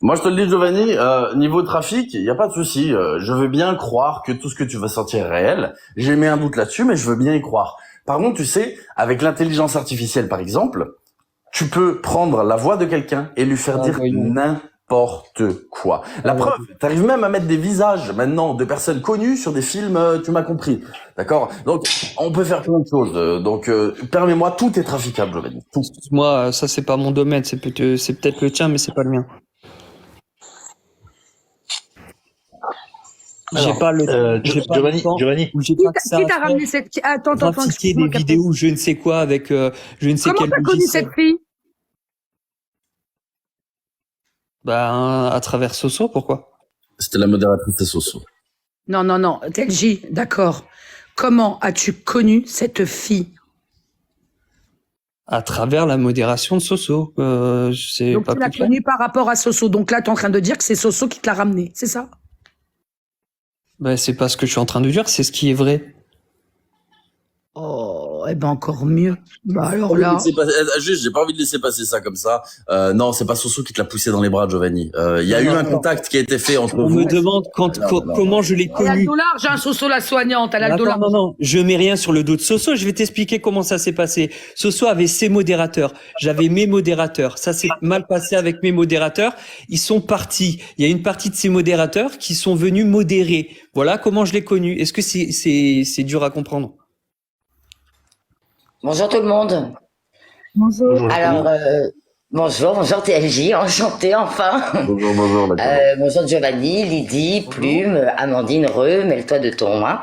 Moi, je te le dis, Giovanni, niveau trafic, il n'y a pas de souci. Je veux bien croire que tout ce que tu vas sortir est réel. J'ai mis un doute là-dessus, mais je veux bien y croire. Par contre, tu sais, avec l'intelligence artificielle, par exemple, tu peux prendre la voix de quelqu'un et lui faire dire voyons. n'importe n'importe quoi. La preuve, t'arrives même à mettre des visages maintenant de personnes connues sur des films, tu m'as compris. D'accord? Donc, on peut faire plein de choses. Donc, permets-moi, tout est traficable, Giovanni. Tout. Moi, ça c'est pas mon domaine, c'est peut-être le tien, mais c'est pas le mien. J'ai pas le temps. Giovanni. J'ai pas que ça Qui à t'a faire. ramené cette... Attends, Trafiquer des vidéos, je ne sais quoi, avec je ne sais Comment quel t'as connu logiciel. cette fille? Ben, à travers Soso, pourquoi? C'était la modératrice de Soso. Non, TLJ, d'accord. Comment as-tu connu cette fille? À travers la modération de Soso. C'est Donc pas tu l'as plus clair. connue par rapport à Soso. Donc là, tu es en train de dire que c'est Soso qui te l'a ramené, c'est ça? Ben, c'est pas ce que je suis en train de dire, c'est ce qui est vrai. Oh, eh ben encore mieux. Bah alors là... Juste, j'ai pas envie de laisser passer ça comme ça. Non, c'est pas Soso qui te l'a poussé dans les bras, Giovanni. Il y a eu un contact qui a été fait entre On vous. me demande comment je l'ai Elle a le connu. dos large, hein, Soso la soignante, elle a le dos large. Non, je mets rien sur le dos de Soso, je vais t'expliquer comment ça s'est passé. Soso avait ses modérateurs, j'avais mes modérateurs. Ça s'est mal passé avec mes modérateurs, ils sont partis. Il y a une partie de ces modérateurs qui sont venus modérer. Voilà comment je l'ai connu. Est-ce que c'est dur à comprendre? Bonjour tout le monde. Bonjour. Alors, bonjour TLJ, enchanté enfin. Bonjour, d'accord. Bonjour Giovanni, Lydie, Plume, Amandine, mêle-toi de ton. Hein.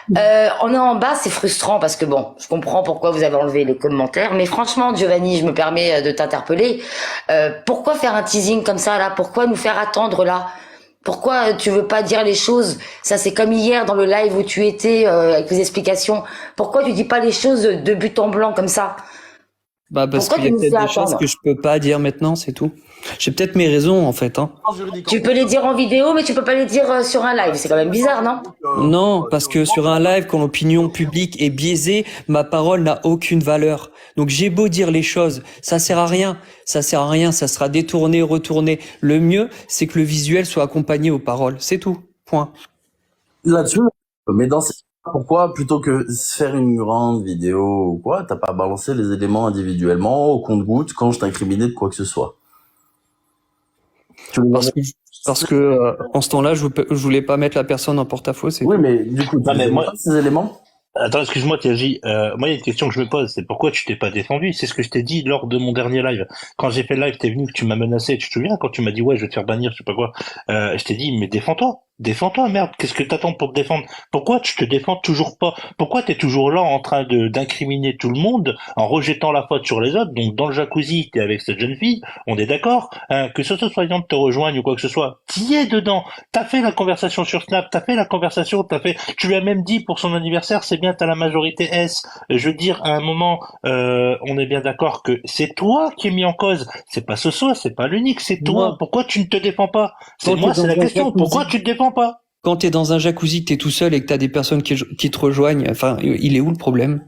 On est en bas, c'est frustrant parce que bon, je comprends pourquoi vous avez enlevé les commentaires, mais franchement Giovanni, je me permets de t'interpeller. Pourquoi faire un teasing comme ça là? Pourquoi nous faire attendre là? Pourquoi tu veux pas dire les choses? Ça c'est comme hier dans le live où tu étais avec les explications. Pourquoi tu dis pas les choses de but en blanc comme ça? Bah parce Pourquoi qu'il y a tu nous peut-être fais des choses attendre? que je peux pas dire maintenant, c'est tout. J'ai peut-être mes raisons en fait. Hein. Tu peux les dire en vidéo, mais tu peux pas les dire sur un live. C'est quand même bizarre, non? Non, parce que sur un live, quand l'opinion publique est biaisée, ma parole n'a aucune valeur. Donc j'ai beau dire les choses, ça sert à rien. Ça sert à rien, ça sera détourné, retourné. Le mieux, c'est que le visuel soit accompagné aux paroles. C'est tout. Point. Là-dessus, mais dans ces... Pourquoi, plutôt que faire une grande vidéo ou quoi, t'as pas balancé les éléments individuellement au compte-gouttes quand je t'incriminais de quoi que ce soit? Parce que en ce temps-là, je voulais pas mettre la personne en porte-à-faux. Oui, mais du coup, Non, mais moi, ces éléments. Attends, excuse-moi, TLJ. Moi, il y a une question que je me pose. C'est pourquoi tu t'es pas défendu? C'est ce que je t'ai dit lors de mon dernier live. Quand j'ai fait le live, t'es venu, tu m'as menacé. Tu te souviens quand tu m'as dit ouais, je vais te faire bannir, je sais pas quoi. Je t'ai dit mais défends-toi. Défends-toi, merde. Qu'est-ce que t'attends pour te défendre? Pourquoi tu te défends toujours pas? Pourquoi t'es toujours là en train d'incriminer tout le monde en rejetant la faute sur les autres? Donc dans le jacuzzi, t'es avec cette jeune fille, on est d'accord, hein, que ce soit soignant te rejoigne ou quoi que ce soit. T'y es dedans. T'as fait la conversation sur Snap, tu lui as même dit pour son anniversaire, c'est bien, t'as la majorité S. Je veux dire, à un moment, on est bien d'accord que c'est toi qui es mis en cause. C'est pas Soso, c'est pas l'unique, c'est toi. Pourquoi tu ne te défends pas? C'est la question. Pourquoi tu te défends pas? Quand t'es dans un jacuzzi, que t'es tout seul et que t'as des personnes qui te rejoignent, enfin, il est où le problème?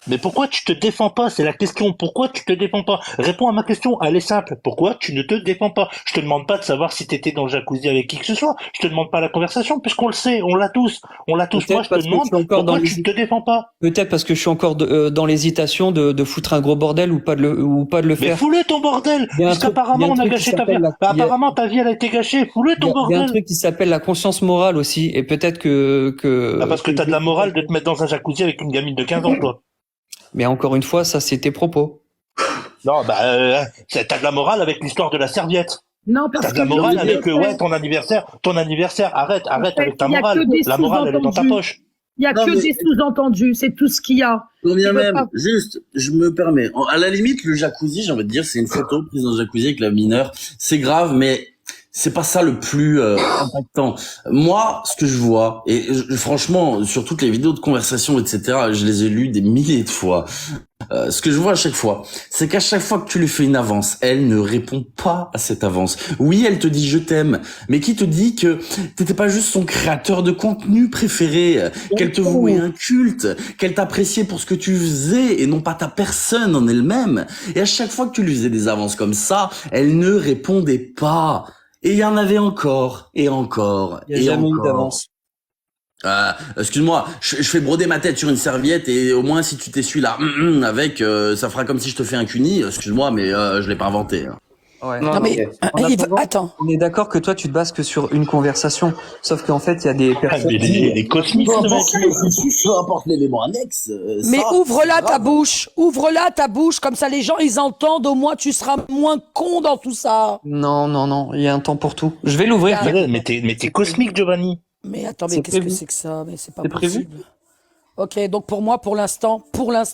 Mais pourquoi tu te défends pas? C'est la question. Pourquoi tu te défends pas? Réponds à ma question. Elle est simple. Pourquoi tu ne te défends pas? Je te demande pas de savoir si t'étais dans le jacuzzi avec qui que ce soit. Je te demande pas la conversation puisqu'on le sait. On l'a tous. Moi, je te demande pourquoi tu ne te défends pas? Peut-être parce que je suis encore dans l'hésitation de foutre un gros bordel ou pas de le faire. Mais fous-le ton bordel! Puisqu'apparemment on a gâché ta vie. Apparemment ta vie elle a été gâchée. Fous-le ton bordel! Il y a un truc qui s'appelle la conscience morale aussi. Et peut-être que... parce que t'as de la morale de te mettre dans un jacuzzi avec une gamine de 15 ans, toi. Mais encore une fois, ça c'est tes propos. Non, t'as de la morale avec l'histoire de la serviette. Non, parce t'as de la morale avec ton anniversaire. Arrête avec ta morale. La morale elle est dans ta poche. Il y a des sous-entendus, c'est tout ce qu'il y a. Combien même, juste, je me permets. À la limite, le jacuzzi, j'ai envie de dire, c'est une photo prise dans le jacuzzi avec la mineure. C'est grave, mais c'est pas ça le plus impactant. Moi, ce que je vois, et franchement, sur toutes les vidéos de conversation, etc., je les ai lues des milliers de fois. Ce que je vois à chaque fois, c'est qu'à chaque fois que tu lui fais une avance, elle ne répond pas à cette avance. Oui, elle te dit je t'aime, mais qui te dit que t'étais pas juste son créateur de contenu préféré, qu'elle te vouait un culte, qu'elle t'appréciait pour ce que tu faisais et non pas ta personne en elle-même. Et à chaque fois que tu lui faisais des avances comme ça, elle ne répondait pas. Et il y en avait encore, et encore, il y a jamais eu d'avance. Excuse-moi, je fais broder ma tête sur une serviette et au moins si tu t'essuies là avec, ça fera comme si je te fais un cuni. Excuse-moi, mais je l'ai pas inventé. Hein. Ouais. Mon Non mais Dieu. En attendant, attends. on est d'accord que toi, tu te bases que sur une conversation. Sauf qu'en fait, il y a des Ah, personnes mais il est cosmique, Peu ce importe, mec. peu importe l'élément annexe. Mais Ça, ouvre-la c'est ta grave. bouche, ouvre-la ta bouche, comme ça les gens ils entendent, au moins tu seras moins con dans tout ça. Non, il y a un temps pour tout. Je vais l'ouvrir. Ah, Mais t'es cosmique, Giovanni. Mais attends, mais C'est qu'est-ce que prévu. c'est que ça? Mais c'est pas C'est prévu. possible. Ok, donc pour moi, pour l'instant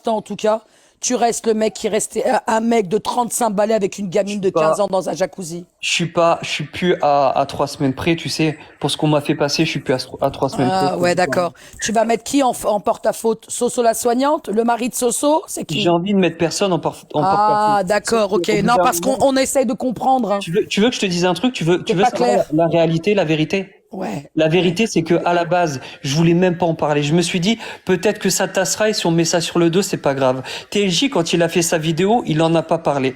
en tout cas, tu restes le mec qui restait un mec de 35 balais avec une gamine de 15 ans dans un jacuzzi. Je suis plus à 3 semaines près, tu sais. Pour ce qu'on m'a fait passer, je suis plus à 3 semaines près. Ah ouais, d'accord. Tu vas mettre qui en porte-à-faute? Soso la soignante? Le mari de Soso? C'est qui? J'ai envie de mettre personne en porte-à-faux. Ah, d'accord, ok. Au bout Non, d'un parce moment- qu'on essaye de comprendre. Hein. Tu veux que je te dise un truc? Tu veux pas savoir clair. la réalité, la vérité? Ouais. La vérité, c'est que à la base, je voulais même pas en parler. Je me suis dit, peut-être que ça tassera et si on met ça sur le dos, c'est pas grave. TLJ, quand il a fait sa vidéo, il en a pas parlé.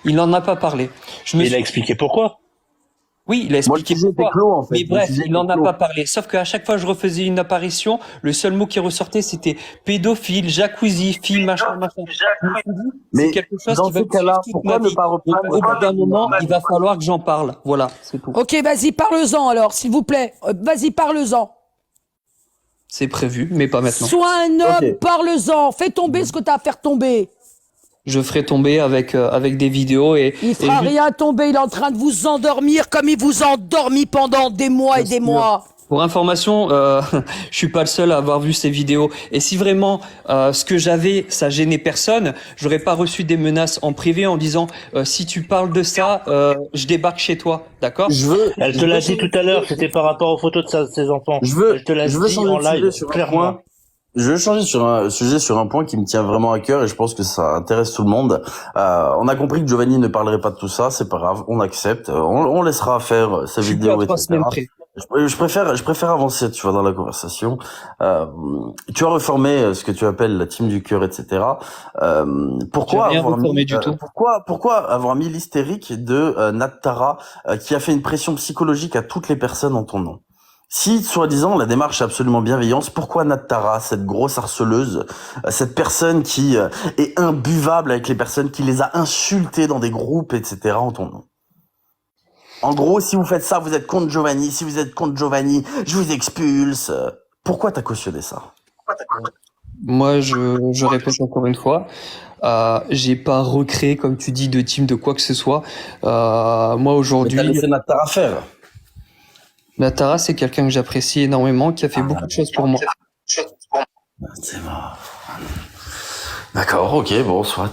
Il en a pas parlé. Il a expliqué pourquoi. Oui, il a Moi, le expliqué sujet était pourquoi. clos, en fait. Mais Le bref, sujet il en était a clos. pas parlé. Sauf qu'à chaque fois que je refaisais une apparition, le seul mot qui ressortait, c'était pédophile, jacuzzi, fille, machin. Je me suis dit, Mais c'est quelque chose dans qui va ces me cas-là, suivre toute pourquoi ma ne vie. pas reprendre Donc, au bout d'un moment, il va falloir que j'en parle. Voilà, c'est tout. Ok, vas-y, parle-en alors, s'il vous plaît. Vas-y, parle-en. C'est prévu, mais pas maintenant. Sois un homme, Ok. parle-en. Fais tomber ce que t'as à faire tomber. Je ferai tomber avec des vidéos et Il fera et rien tomber, il est en train de vous endormir comme il vous a endormi pendant des mois et des mois. Pour information, je suis pas le seul à avoir vu ces vidéos. Et si vraiment ce que j'avais, ça gênait personne, j'aurais pas reçu des menaces en privé en disant si tu parles de ça, je débarque chez toi, d'accord? Elle te l'a dit tout à l'heure, c'était par rapport aux photos de ses enfants. Elle te l'a je veux dit changer en de sujet live, sur un clairement. point. Je veux changer sur un sujet, sur un point qui me tient vraiment à cœur et je pense que ça intéresse tout le monde. On a compris que Giovanni ne parlerait pas de tout ça, c'est pas grave, on accepte, on laissera faire sa Je suis vidéo, plus à 3 etc. semaines près. Je préfère avancer, tu vois, dans la conversation. Tu as reformé ce que tu appelles la team du cœur, etc. Pourquoi J'ai rien avoir reformé mis, du tout. pourquoi avoir mis l'hystérique de Nat Tara qui a fait une pression psychologique à toutes les personnes en ton nom? Si, soi-disant, la démarche est absolument bienveillante, pourquoi Nat Tara, cette grosse harceleuse, cette personne qui est imbuvable avec les personnes, qui les a insultées dans des groupes, etc., en ton nom? En gros, si vous faites ça, vous êtes contre Giovanni. Si vous êtes contre Giovanni, je vous expulse. Pourquoi t'as cautionné ça? Moi, je répète encore une fois, j'ai pas recréé, comme tu dis, de team de quoi que ce soit. Moi, aujourd'hui, Mais t'as laissé Nat Tara faire. Natara, c'est quelqu'un que j'apprécie énormément, qui a fait beaucoup de choses pour moi. C'est mort. D'accord, ok, bon, soit,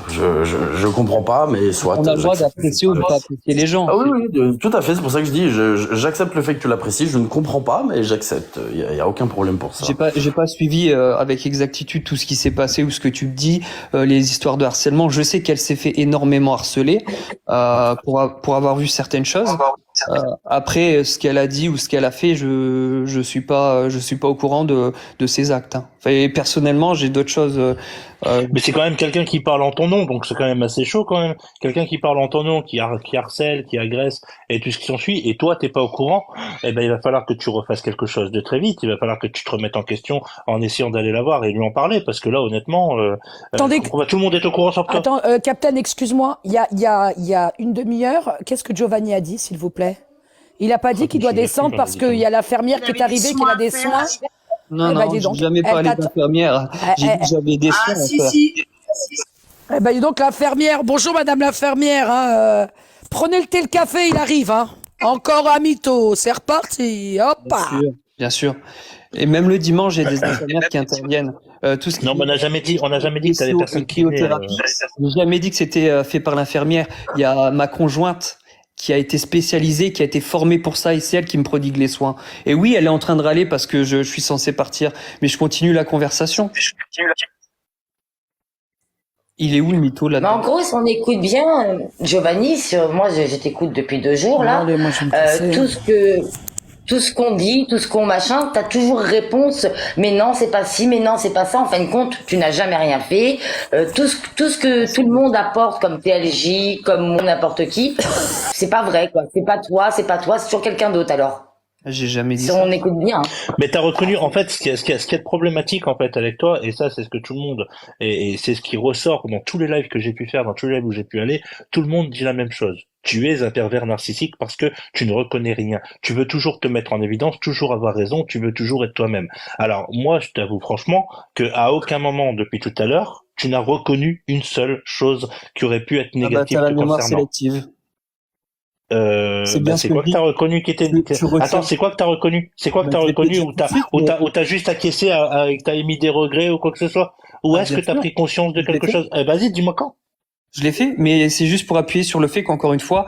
je comprends pas, mais soit. On a le droit d'apprécier ou de pas apprécier les gens. Ah oui, tout à fait, c'est pour ça que je dis, j'accepte le fait que tu l'apprécies, je ne comprends pas, mais j'accepte, il y a aucun problème pour ça. J'ai pas suivi avec exactitude tout ce qui s'est passé ou ce que tu me dis, les histoires de harcèlement. Je sais qu'elle s'est fait énormément harceler pour avoir vu certaines choses. Après, ce qu'elle a dit ou ce qu'elle a fait, je suis pas au courant de ses actes. Hein. Enfin, personnellement, j'ai d'autres choses. Mais c'est quand même quelqu'un qui parle en ton nom, donc c'est quand même assez chaud quand même. Quelqu'un qui parle en ton nom, qui harcèle, qui agresse et tout ce qui s'ensuit, et toi t'es pas au courant, eh ben il va falloir que tu refasses quelque chose de très vite. Il va falloir que tu te remettes en question en essayant d'aller la voir et lui en parler, parce que là honnêtement, Attendez, tout le monde est au courant sur toi. Attends, Captain, excuse-moi, il y a une demi-heure, qu'est-ce que Giovanni a dit, s'il vous plaît? Il a pas dit qu'il doit descendre parce qu'il y a l'infirmière qui est arrivée, qu'il a des soins. Non, Eh ben, non, dis j'ai donc, jamais elle parlé t'attend. d'infirmière. J'ai dit que j'avais des soins à faire. Eh ben, dis donc, l'infirmière. Bonjour, madame l'infirmière. Hein, prenez le thé, le café, il arrive. Hein. Encore un mytho. C'est reparti. Hop. Bien sûr. Et même le dimanche, j'ai des infirmières qui interviennent. Tout ce qui Non, mais on n'a jamais dit que t'as des personnes qui venaient, cryothérapie. J'ai jamais dit que c'était fait par l'infirmière. Il y a ma conjointe qui a été spécialisée, qui a été formée pour ça, et c'est elle qui me prodigue les soins. Et oui, elle est en train de râler parce que je suis censé partir, mais je continue la conversation. Il est où le mytho Mais là-dedans? en gros, si on écoute bien, Giovanni, moi je t'écoute depuis 2 jours là, Allez, moi, je vais me casser. tout ce qu'on dit, tout ce qu'on machin, t'as toujours réponse, mais non, c'est pas ci, mais non, c'est pas ça. En fin de compte, tu n'as jamais rien fait. Tout ce que tout le monde apporte comme TLJ, comme n'importe qui, c'est pas vrai, quoi. C'est pas toi, c'est toujours quelqu'un d'autre alors. J'ai jamais dit Si ça. on écoute bien. Mais t'as reconnu, en fait, ce qui est problématique, en fait, avec toi, et ça, c'est ce que tout le monde, et c'est ce qui ressort dans tous les lives que j'ai pu faire, dans tous les lives où j'ai pu aller, tout le monde dit la même chose. Tu es un pervers narcissique parce que tu ne reconnais rien. Tu veux toujours te mettre en évidence, toujours avoir raison, tu veux toujours être toi-même. Alors, moi, je t'avoue franchement que à aucun moment depuis tout à l'heure, tu n'as reconnu une seule chose qui aurait pu être négative t'as la te mémoire concernant. sélective. C'est bien ce C'est que quoi je que t'as dis. reconnu qui était... Tu retiens. Attends, c'est quoi que t'as reconnu? C'est quoi que Bah, t'as je l'ai pas reconnu dit ou tout de suite, mais ou t'as juste acquiescé et que t'as émis des regrets ou quoi que ce soit? Ou est-ce bien que t'as sûr, pris conscience de je l'ai quelque fait. chose? Vas-y, dis-moi quand. Je l'ai fait, mais c'est juste pour appuyer sur le fait qu'encore une fois,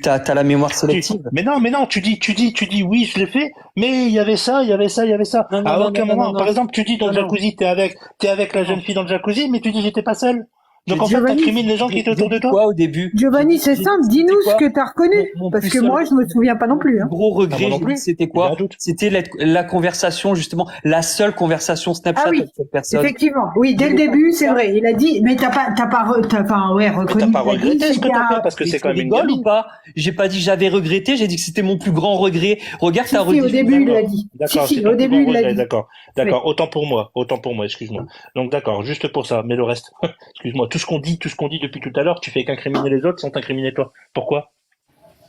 t'as la mémoire sélective. Mais non, tu dis oui, je l'ai fait, mais il y avait ça. Non, non, À non, aucun non, non, moment. non, Par exemple, tu dis dans non, le non, jacuzzi, t'es avec la non. jeune fille dans le jacuzzi, mais tu dis j'étais pas seul. J'ai Donc en dit, fait, Giovanni, t'incrimines les gens qui étaient j'ai autour de dit toi. quoi au début? Giovanni, c'est J'ai dit, simple, c'était dis-nous ce quoi? que t'as reconnu. Mon Parce plus que moi, seul, je me souviens pas non plus. plus Hein. gros Ah, regret, moi non j'ai dit, plus. c'était J'ai un quoi? doute. C'était la conversation, justement, la seule conversation Snapchat Ah oui, avec cette personne. effectivement. Oui, dès Je le l'ai pas début, dit c'est ça. vrai. Il a dit, mais enfin, ouais, Mais reconnu. t'as pas Il a dit, regretté ce que c'était t'as fait un, parce que Mais c'est tu quand même une rigoles ou gamine. pas? J'ai pas dit j'avais regretté, j'ai dit que c'était mon plus grand regret. Regarde, si, t'as au rediffusé. début, il l'a D'accord. dit. D'accord, Si, c'est au ton plus début, grand il l'a regret, dit. d'accord. Oui. D'accord, autant pour moi, excuse-moi. Donc d'accord, juste pour ça, mais le reste, excuse-moi, tout ce qu'on dit depuis tout à l'heure, tu fais qu'incriminer les autres sans t'incriminer toi. Pourquoi?